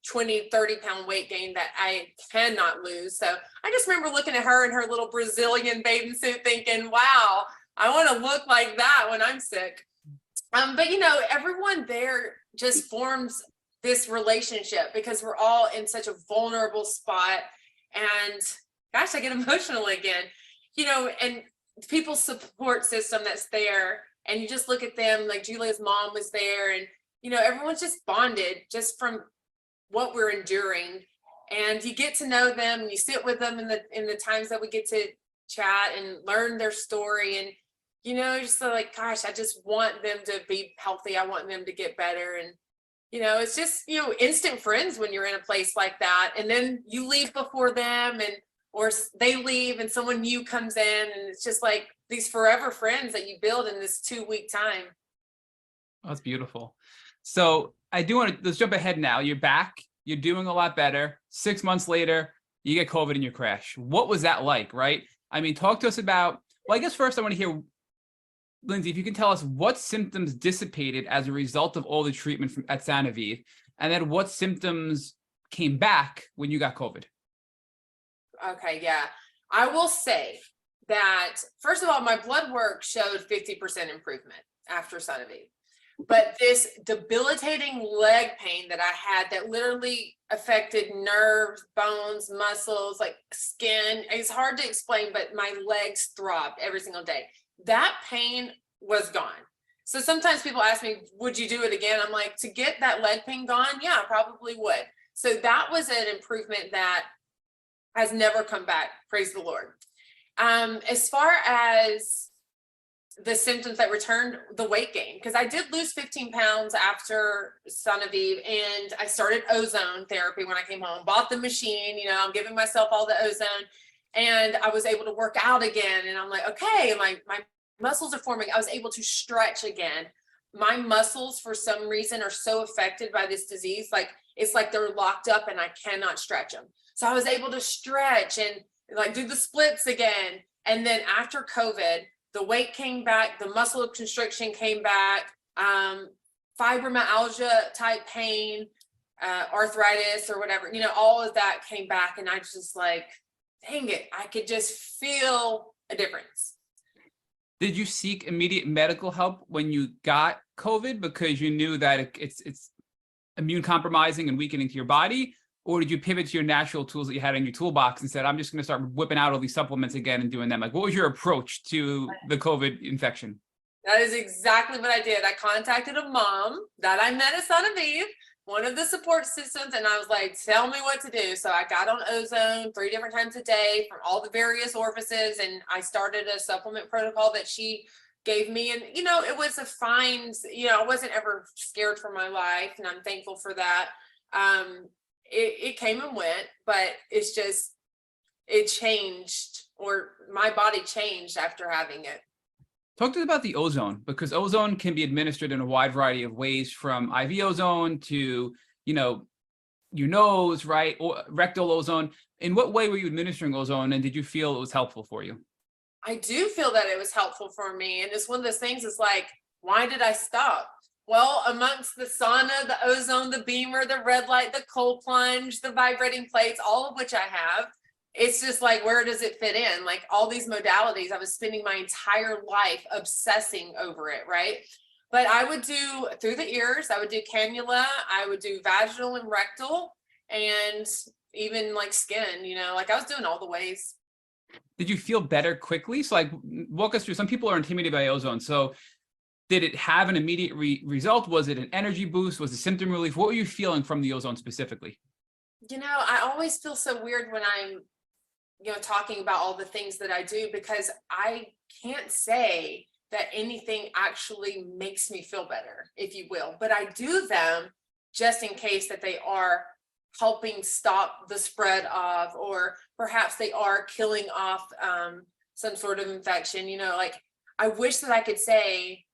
20, 30 pound weight gain that I cannot lose. So I just remember looking at her in her little Brazilian bathing suit thinking, wow, I want to look like that when I'm sick. But everyone there just forms this relationship because we're all in such a vulnerable spot. And gosh, I get emotional again, and people's support system that's there. And you just look at them, like Julia's mom was there, and everyone's just bonded just from what we're enduring. And you get to know them and you sit with them in the times that we get to chat and learn their story. And, just like, gosh, I just want them to be healthy. I want them to get better. And, it's just, instant friends when you're in a place like that. And then you leave before them or they leave and someone new comes in. And it's just like these forever friends that you build in this 2 week time. Oh, that's beautiful. So I do want to, let's jump ahead now. You're back, you're doing a lot better. 6 months later, you get COVID and you crash. What was that like, right? I mean, talk to us about, well, I guess first I want to hear, Lindsay, if you can tell us what symptoms dissipated as a result of all the treatment at Santa Vive, and then what symptoms came back when you got COVID. Okay, yeah. I will say that, first of all, my blood work showed 50% improvement after Santa Vive. But this debilitating leg pain that I had that literally affected nerves, bones, muscles, like skin, it's hard to explain, but my legs throbbed every single day. That pain was gone. So sometimes people ask me, would you do it again? I'm like, to get that leg pain gone? Yeah, I probably would. So that was an improvement that has never come back. Praise the Lord. As far as the symptoms that returned, the weight gain, because I did lose 15 pounds after Son of Eve, and I started ozone therapy when I came home, bought the machine, you know, I'm giving myself all the ozone, and I was able to work out again. And I'm like, okay, my muscles are forming. I was able to stretch again. My muscles, for some reason, are so affected by this disease. Like, it's like they're locked up and I cannot stretch them. So I was able to stretch and like do the splits again. And then after COVID, the weight came back, the muscle constriction came back, fibromyalgia type pain, arthritis or whatever, you know, all of that came back. And I was just like, dang it, I could just feel a difference. Did you seek immediate medical help when you got COVID because you knew that it's immune compromising and weakening to your body? Or did you pivot to your natural tools that you had in your toolbox and said, I'm just going to start whipping out all these supplements again and doing them? Like, what was your approach to the COVID infection? That is exactly what I did. I contacted a mom that I met at Son of Eve, one of the support systems, and I was like, tell me what to do. So I got on ozone 3 different times a day from all the various orifices, and I started a supplement protocol that she gave me. And, you know, it was a fine, you know, I wasn't ever scared for my life, and I'm thankful for that. It came and went, but it's just, it changed, or my body changed after having it. Talk to us about the ozone, because ozone can be administered in a wide variety of ways, from IV ozone to, you know, your nose, right? Or rectal ozone. In what way were you administering ozone, and did you feel it was helpful for you? I do feel that it was helpful for me. And it's one of those things, it's like, why did I stop? Well, amongst the sauna, the ozone, the beamer, the red light, the cold plunge, the vibrating plates, all of which I have, it's just like, where does it fit in? Like all these modalities, I was spending my entire life obsessing over it, right? But I would do through the ears, I would do cannula, I would do vaginal and rectal, and even like skin, you know, like I was doing all the ways. Did you feel better quickly? So like, walk us through. Some people are intimidated by ozone. So did it have an immediate result? Was it an energy boost? Was it symptom relief? What were you feeling from the ozone specifically? You know, I always feel so weird when I'm, you know, talking about all the things that I do, because I can't say that anything actually makes me feel better, if you will, but I do them just in case that they are helping stop the spread of, or perhaps they are killing off some sort of infection. You know, like I wish that I could say,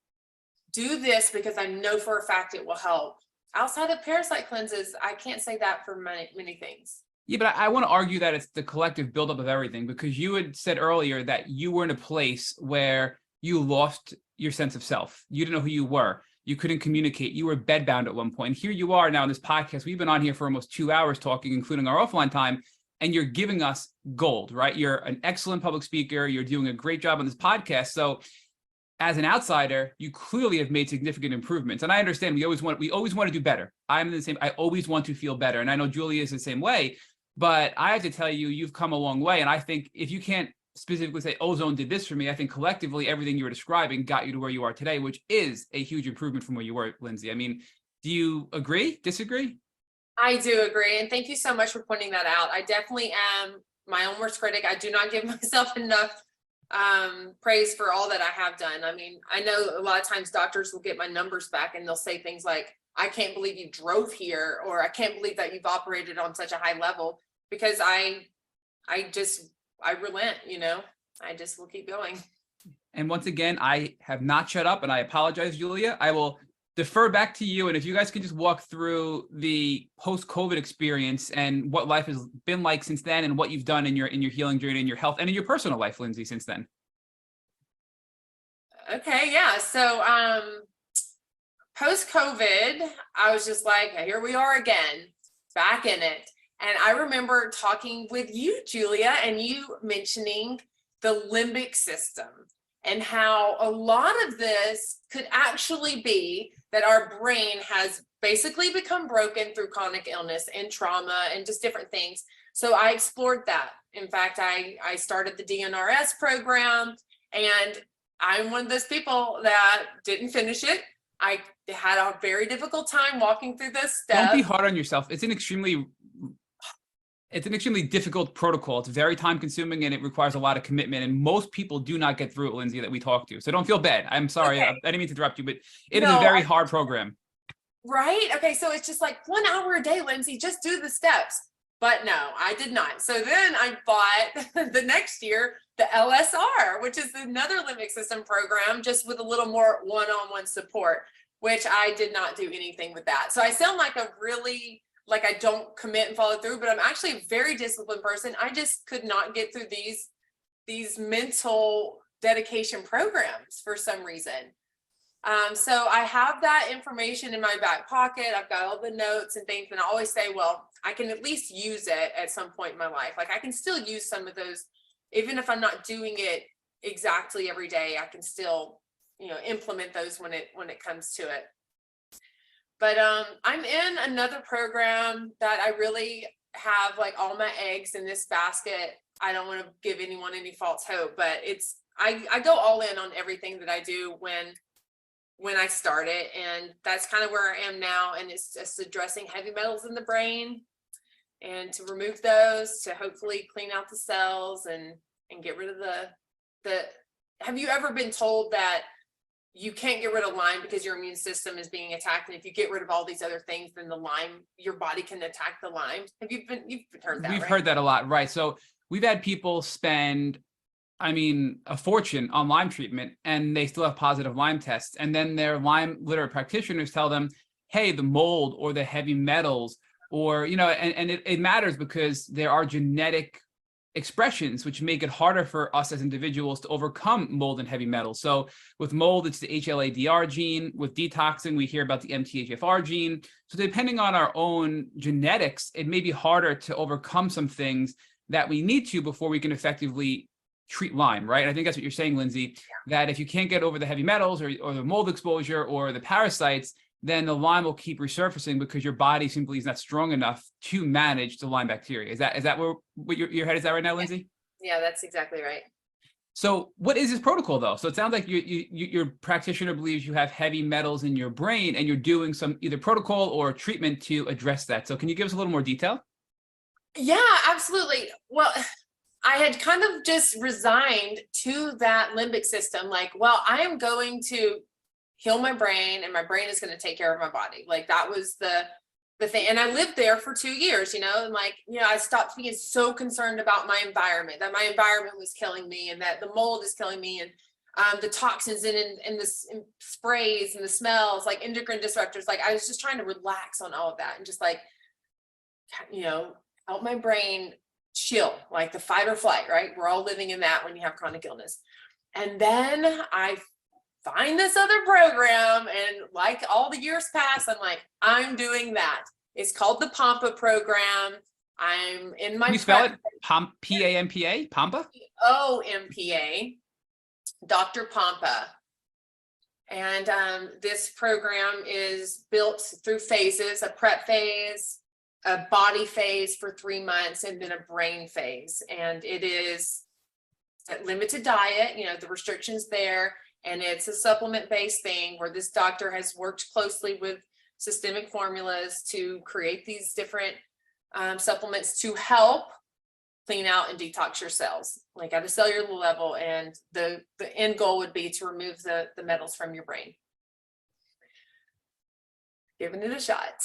do this because I know for a fact it will help. Outside of parasite cleanses, I can't say that for many things. Yeah, but I want to argue that it's the collective buildup of everything, because you had said earlier that you were in a place where you lost your sense of self. You didn't know who you were. You couldn't communicate. You were bedbound at one point. And here you are now in this podcast. We've been on here for almost 2 hours talking, including our offline time, and you're giving us gold, right? You're an excellent public speaker. You're doing a great job on this podcast. So as an outsider, you clearly have made significant improvements. And I understand we always want to do better. I'm the same. I always want to feel better. And I know Julia is the same way, but I have to tell you, you've come a long way. And I think if you can't specifically say ozone did this for me, I think collectively everything you were describing got you to where you are today, which is a huge improvement from where you were, Lindsay. I mean, do you agree, disagree? I do agree. And thank you so much for pointing that out. I definitely am my own worst critic. I do not give myself enough praise for all that I have done. I mean, I know a lot of times doctors will get my numbers back and they'll say things like, I can't believe you drove here, or I can't believe that you've operated on such a high level, because I relent, you know, I just will keep going. And once again, I have not shut up, and I apologize, Julia. I will defer back to you. And if you guys could just walk through the post-COVID experience and what life has been like since then, and what you've done in your healing journey, in your health, and in your personal life, Lindsay, since then. Okay, yeah. So post-COVID, I was just like, here we are again, back in it. And I remember talking with you, Julia, and you mentioning the limbic system and how a lot of this could actually be that our brain has basically become broken through chronic illness and trauma and just different things. So I explored that. In fact, I started the DNRS program, and I'm one of those people that didn't finish it. I had a very difficult time walking through this stuff. Don't be hard on yourself. It's an extremely It's an extremely difficult protocol. It's very time consuming and it requires a lot of commitment. And most people do not get through it, Lindsay, that we talk to. So don't feel bad. I'm sorry. Okay. I didn't mean to interrupt you, but it is a No, very hard program. Right? Okay, so it's just like 1 hour a day, Lindsay, just do the steps. But no, I did not. So then I bought the next year the LSR, which is another limbic system program, just with a little more one-on-one support, which I did not do anything with that. So I sound like a really, like I don't commit and follow through, but I'm actually a very disciplined person. I just could not get through these mental dedication programs for some reason. So I have that information in my back pocket. I've got all the notes and things, and I always say, well, I can at least use it at some point in my life. Like I can still use some of those, even if I'm not doing it exactly every day, I can still, implement those when it comes to it. But I'm in another program that I really have like all my eggs in this basket. I don't want to give anyone any false hope, but I go all in on everything that I do when I start it, and that's kind of where I am now. And it's just addressing heavy metals in the brain and to remove those, to hopefully clean out the cells and get rid of the have you ever been told that you can't get rid of Lyme because your immune system is being attacked, and if you get rid of all these other things, then the Lyme, your body can attack the Lyme? You've heard that? We've right? heard that a lot, right? So we've had people spend a fortune on Lyme treatment, and they still have positive Lyme tests. And then their Lyme literate practitioners tell them, hey, the mold or the heavy metals, or, and it matters because there are genetic expressions which make it harder for us as individuals to overcome mold and heavy metals. So with mold, it's the HLA-DR gene. With detoxing, we hear about the MTHFR gene. So depending on our own genetics, it may be harder to overcome some things that we need to before we can effectively treat Lyme, right? I think that's what you're saying, Lindsay, that if you can't get over the heavy metals or the mold exposure or the parasites, then the Lyme will keep resurfacing because your body simply is not strong enough to manage the Lyme bacteria. Is that what your head is at right now, Lindsay? Yeah, that's exactly right. So what is this protocol though? So it sounds like your practitioner believes you have heavy metals in your brain and you're doing some either protocol or treatment to address that. So can you give us a little more detail? Yeah, absolutely. Well, I had kind of just resigned to that limbic system. Like, well, I am going to heal my brain and my brain is going to take care of my body. Like that was the thing. And I lived there for 2 years, and like, I stopped being so concerned about my environment, that my environment was killing me and that the mold is killing me, and the toxins and the sprays and the smells, like endocrine disruptors. Like I was just trying to relax on all of that and just like, help my brain chill, like the fight or flight, right? We're all living in that when you have chronic illness. And then I find this other program, and like all the years pass, I'm like, I'm doing that. It's called the Pampa program. I'm in my— Can you spell it? P-A-M-P-A? Pampa? O-M-P-A, Dr. Pampa. And this program is built through phases: a prep phase, a body phase for 3 months, and then a brain phase. And it is a limited diet, the restrictions there. And it's a supplement-based thing where this doctor has worked closely with systemic formulas to create these different supplements to help clean out and detox your cells, like at a cellular level. And the end goal would be to remove the metals from your brain. Giving it a shot.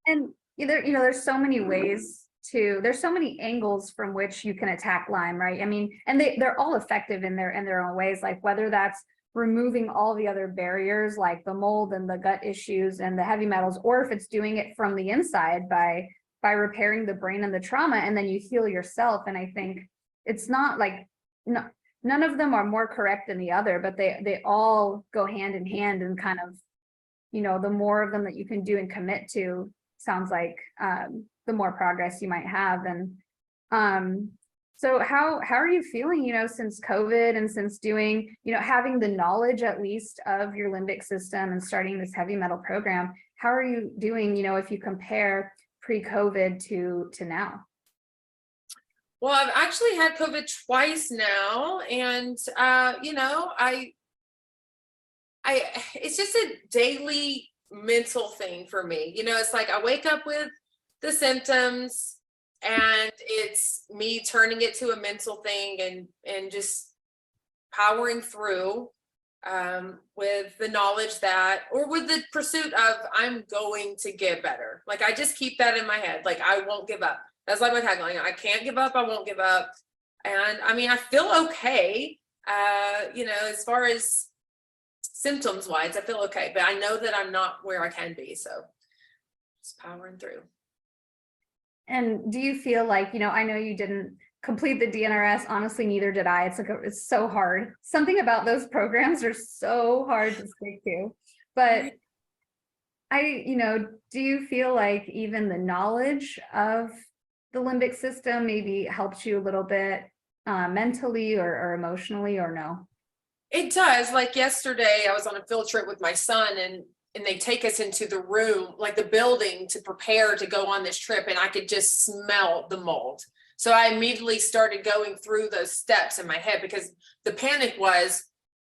And there's so many ways there's so many angles from which you can attack Lyme, right? I mean, and they're all effective in their own ways, like whether that's removing all the other barriers like the mold and the gut issues and the heavy metals, or if it's doing it from the inside by repairing the brain and the trauma, and then you heal yourself. And I think it's not like, none of them are more correct than the other, but they all go hand in hand, and kind of, the more of them that you can do and commit to, sounds like the more progress you might have. And so how are you feeling, since COVID, and since doing, having the knowledge at least of your limbic system and starting this heavy metal program? How are you doing, if you compare pre-COVID to now? Well, I've actually had COVID twice now, and it's just a daily mental thing for me. It's like I wake up with the symptoms, And it's me turning it to a mental thing and just powering through with the knowledge that, or with the pursuit of, I'm going to get better. Like, I just keep that in my head. Like, I won't give up. That's like my tagline. I can't give up. I won't give up. And I mean, I feel okay. As far as symptoms wise, I feel okay, but I know that I'm not where I can be. So just powering through. And do you feel like, I know you didn't complete the DNRS. Honestly, neither did I. It's so hard. Something about those programs are so hard to stick to. But do you feel like even the knowledge of the limbic system maybe helped you a little bit mentally or emotionally, or no? It does. Like yesterday, I was on a field trip with my son, and they take us into the room, like the building, to prepare to go on this trip, and I could just smell the mold. So I immediately started going through those steps in my head, because the panic was,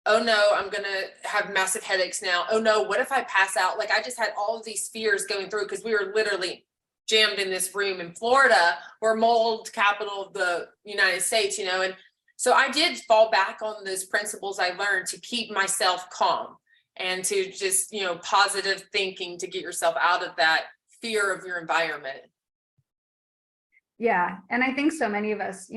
oh no, I'm gonna have massive headaches now. Oh no, what if I pass out? Like, I just had all of these fears going through, because we were literally jammed in this room in Florida, or mold capital of the United States, and so I did fall back on those principles I learned to keep myself calm and to just, positive thinking to get yourself out of that fear of your environment. Yeah. And I think so many of us,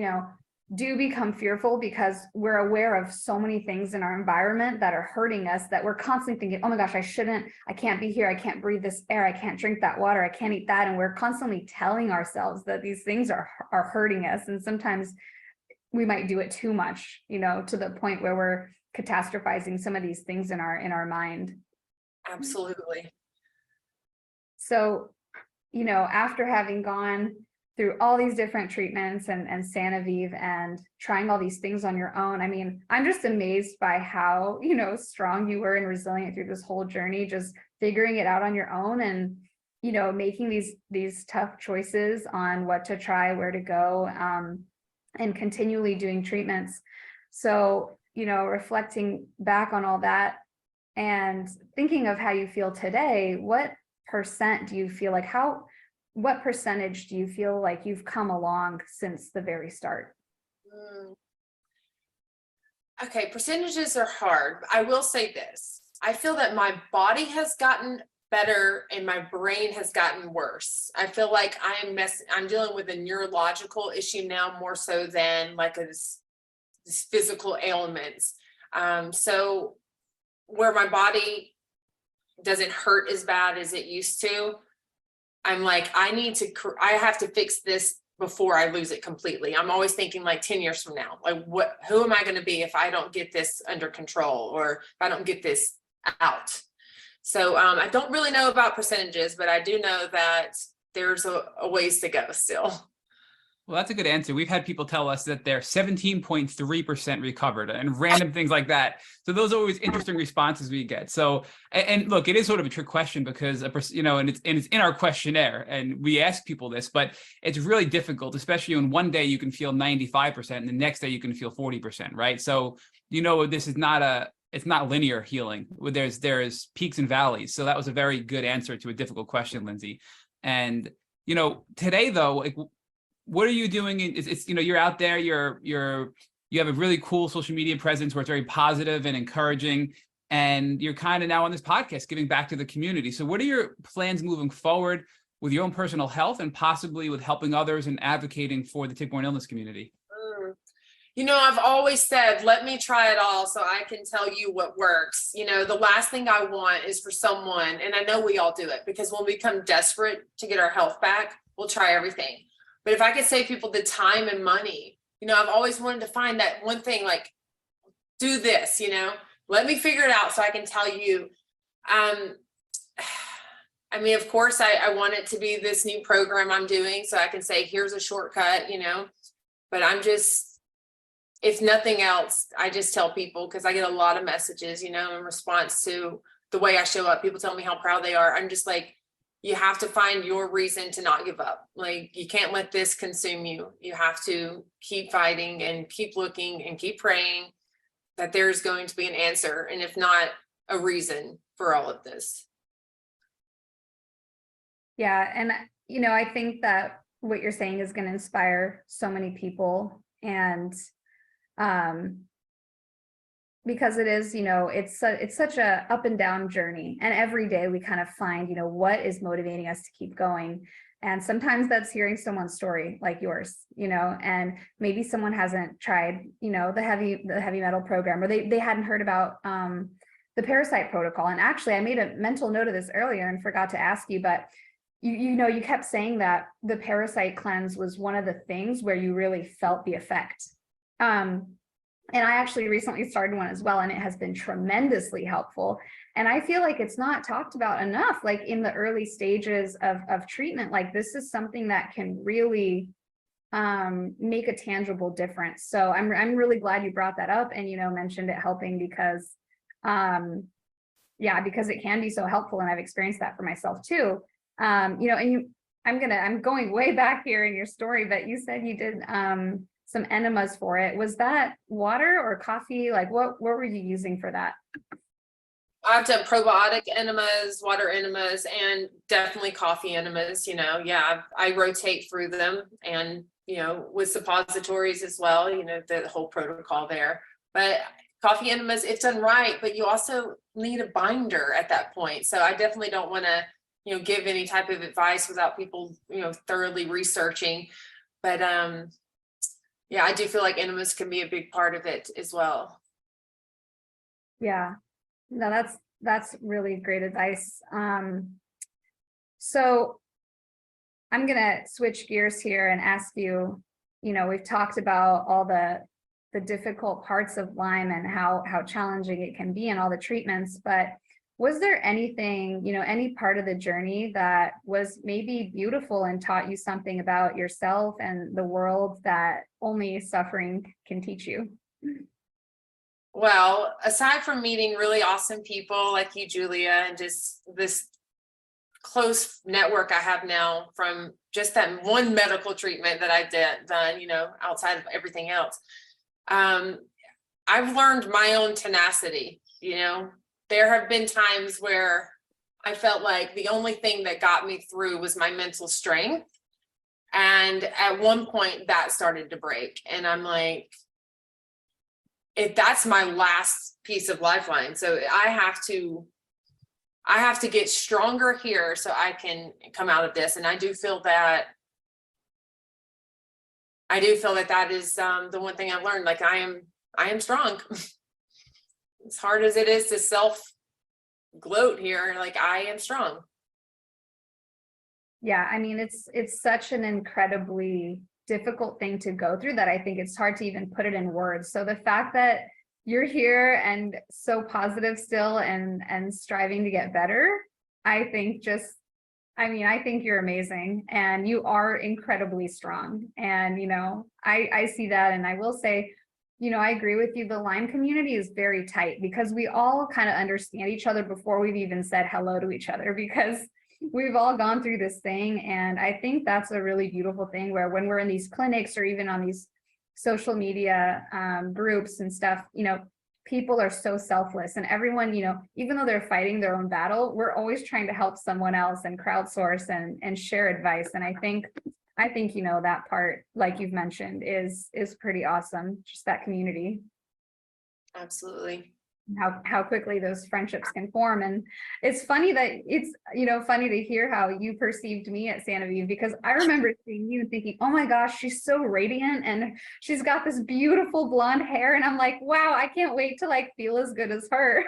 do become fearful because we're aware of so many things in our environment that are hurting us, that we're constantly thinking, oh my gosh, I can't be here. I can't breathe this air. I can't drink that water. I can't eat that. And we're constantly telling ourselves that these things are hurting us. And sometimes we might do it too much, to the point where we're catastrophizing some of these things in our mind. Absolutely. So, after having gone through all these different treatments and Sanoviv and trying all these things on your own, I mean, I'm just amazed by how, strong you were and resilient through this whole journey, just figuring it out on your own and, making these tough choices on what to try, where to go, and continually doing treatments. So, reflecting back on all that and thinking of how you feel today, what percentage do you feel like you've come along since the very start? Okay, percentages are hard. I will say this. I feel that my body has gotten better and my brain has gotten worse. I feel like I'm dealing with a neurological issue now, more so than like this physical ailments. So where my body doesn't hurt as bad as it used to, I'm like, I have to fix this before I lose it completely. I'm always thinking like 10 years from now, like who am I going to be if I don't get this under control, or if I don't get this out? So I don't really know about percentages, but I do know that there's a ways to go still. Well, that's a good answer. We've had people tell us that they're 17.3% recovered and random things like that. So those are always interesting responses we get. So, and look, it is sort of a trick question because, and it's in our questionnaire and we ask people this, but it's really difficult, especially when one day you can feel 95% and the next day you can feel 40%, right? So, this is it's not linear healing. There's peaks and valleys. So that was a very good answer to a difficult question, Lindsay. And, today though, like, what are you doing? It's you're out there, you have a really cool social media presence where it's very positive and encouraging, and you're kind of now on this podcast giving back to the community. So what are your plans moving forward with your own personal health and possibly with helping others and advocating for the tick-borne illness community? I've always said, let me try it all so I can tell you what works. The last thing I want is for someone, and I know we all do it, because when we become desperate to get our health back, we'll try everything. But if I could save people the time and money, I've always wanted to find that one thing, like, do this, let me figure it out so I can tell you. Of course, I want it to be this new program I'm doing so I can say, here's a shortcut, but if nothing else, I just tell people, because I get a lot of messages, in response to the way I show up. People tell me how proud they are. I'm just like, you have to find your reason to not give up. Like, you can't let this consume you. You have to keep fighting and keep looking and keep praying that there's going to be an answer, and if not, a reason for all of this. Yeah. And, I think that what you're saying is going to inspire so many people. And because it is, it's such a up and down journey. And every day we kind of find, what is motivating us to keep going. And sometimes that's hearing someone's story like yours, and maybe someone hasn't tried, the heavy metal program, or they hadn't heard about the Parasite protocol. And actually, I made a mental note of this earlier and forgot to ask you, but you kept saying that the Parasite cleanse was one of the things where you really felt the effect. And I actually recently started one as well, and it has been tremendously helpful. And I feel like it's not talked about enough, like in the early stages of treatment. Like, this is something that can really make a tangible difference. So I'm really glad you brought that up and, mentioned it helping, because because it can be so helpful. And I've experienced that for myself too. And I'm going way back here in your story, but you said you did some enemas for it. Was that water or coffee? Like, what were you using for that? I've done probiotic enemas, water enemas, and definitely coffee enemas. I rotate through them, and with suppositories as well, the whole protocol there. But coffee enemas, if done right, but you also need a binder at that point. So I definitely don't want to give any type of advice without people thoroughly researching. But I do feel like enemas can be a big part of it as well. Yeah, no, that's really great advice. So I'm gonna switch gears here and ask you, we've talked about all the difficult parts of Lyme and how challenging it can be and all the treatments, but was there anything, any part of the journey that was maybe beautiful and taught you something about yourself and the world that only suffering can teach you? Well, aside from meeting really awesome people like you, Julia, and just this close network I have now from just that one medical treatment that I've done, outside of everything else, I've learned my own tenacity. There have been times where I felt like the only thing that got me through was my mental strength. And at one point that started to break. And I'm like, if that's my last piece of lifeline. So I have to get stronger here so I can come out of this. And I do feel that that is the one thing I've learned. Like, I am strong. As hard as it is to self gloat here, like, I am strong. Yeah, I mean, it's such an incredibly difficult thing to go through that I think it's hard to even put it in words. So the fact that you're here and so positive still and striving to get better, I think I think you're amazing, and you are incredibly strong. And, I see that, and I will say, I agree with you. The Lyme community is very tight because we all kind of understand each other before we've even said hello to each other, because we've all gone through this thing. And I think that's a really beautiful thing, where when we're in these clinics or even on these social media groups and stuff, people are so selfless, and everyone, even though they're fighting their own battle, we're always trying to help someone else and crowdsource and share advice. And I think that part, like you've mentioned, is pretty awesome. Just that community. Absolutely. How quickly those friendships can form. And it's funny that it's, funny to hear how you perceived me at Santa Fe, because I remember seeing you and thinking, oh my gosh, she's so radiant and she's got this beautiful blonde hair. And I'm like, wow, I can't wait to feel as good as her.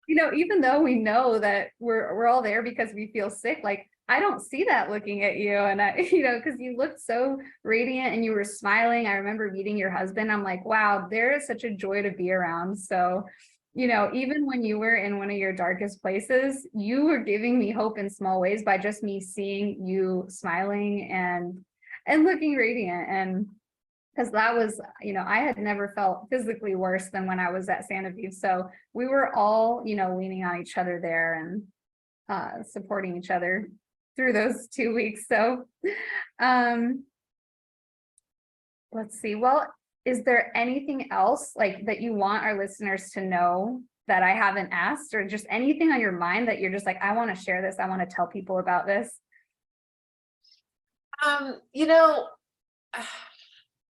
Even though we know that we're all there because we feel sick, I don't see that looking at you. And because you looked so radiant and you were smiling. I remember meeting your husband. I'm like, wow, there is such a joy to be around. So, even when you were in one of your darkest places, you were giving me hope in small ways by just me seeing you smiling and looking radiant. And because that was, I had never felt physically worse than when I was at Santa Fe. So we were all, leaning on each other there and supporting each other through those 2 weeks. So let's see. Well, is there anything else that you want our listeners to know that I haven't asked, or just anything on your mind that you're just like, I want to share this, I want to tell people about this? You know,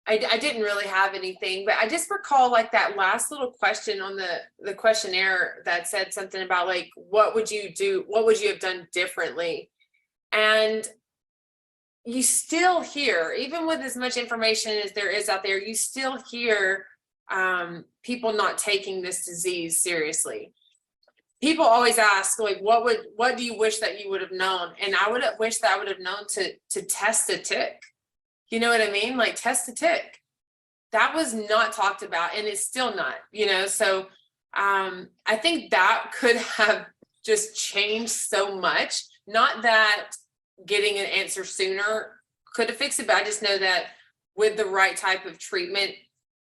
I didn't really have anything, but I just recall like that last little question on the questionnaire that said something about like, what would you do? What would you have done differently? And you still hear, even with as much information as there is out there, you still hear people not taking this disease seriously. People always ask, like, what do you wish that you would have known? And I would have wished that I would have known to test a tick. You know what I mean? Like, test a tick. That was not talked about, and it's still not, you know? So I think that could have just changed so much. Not that getting an answer sooner could have fixed it, but I just know that with the right type of treatment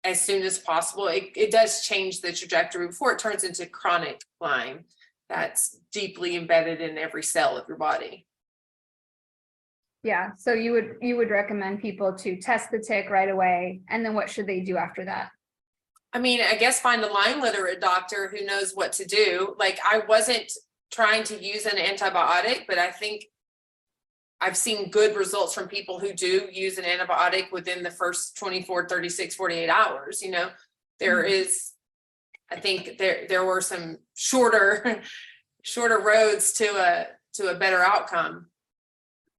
as soon as possible, it does change the trajectory before it turns into chronic Lyme that's deeply embedded in every cell of your body. Yeah, so you would recommend people to test the tick right away, and then what should they do after that? I mean, I guess find a Lyme literate doctor who knows what to do. Like, I wasn't trying to use an antibiotic, but I think I've seen good results from people who do use an antibiotic within the first 24, 36, 48 hours. You know, there is, I think there were some shorter roads to a better outcome.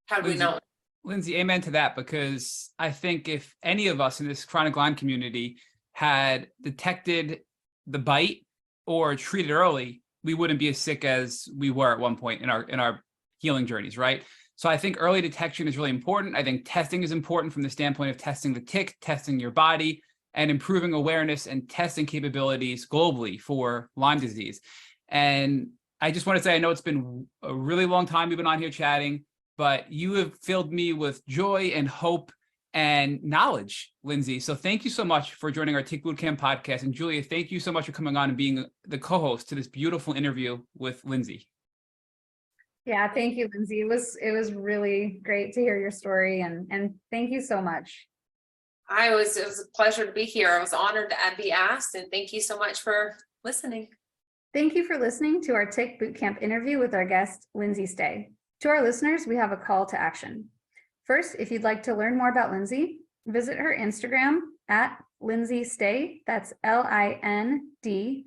How do we know? Lindsay, amen to that, because I think if any of us in this chronic Lyme community had detected the bite or treated early, we wouldn't be as sick as we were at one point in our healing journeys, right? So I think early detection is really important. I think testing is important from the standpoint of testing the tick, testing your body, and improving awareness and testing capabilities globally for Lyme disease. And I just want to say, I know it's been a really long time we've been on here chatting, but you have filled me with joy and hope and knowledge, Lindsay. So thank you so much for joining our Tick Bootcamp podcast. And Julia, thank you so much for coming on and being the co-host to this beautiful interview with Lindsay. Yeah, thank you, Lindsay. It was really great to hear your story, and thank you so much. It was a pleasure to be here. I was honored to be asked, and thank you so much for listening. Thank you for listening to our Tick Bootcamp interview with our guest, Lindsay Stay. To our listeners, we have a call to action. First, if you'd like to learn more about Lindsay, visit her Instagram at Lindsay Stay. That's LINDSAYSTAY.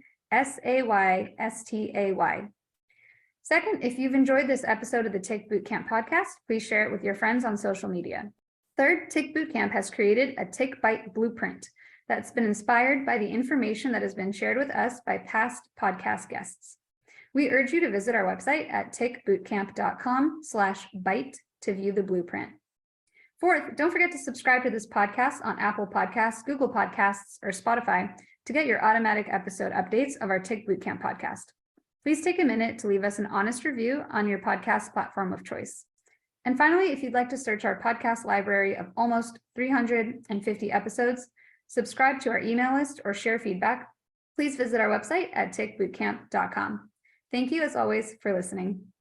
Second, if you've enjoyed this episode of the Tick Bootcamp podcast, please share it with your friends on social media. Third, Tick Bootcamp has created a tick bite blueprint that's been inspired by the information that has been shared with us by past podcast guests. We urge you to visit our website at tickbootcamp.com/bite to view the blueprint. Fourth, don't forget to subscribe to this podcast on Apple Podcasts, Google Podcasts, or Spotify to get your automatic episode updates of our Tick Bootcamp podcast. Please take a minute to leave us an honest review on your podcast platform of choice. And finally, if you'd like to search our podcast library of almost 350 episodes, subscribe to our email list, or share feedback, please visit our website at tickbootcamp.com. Thank you, as always, for listening.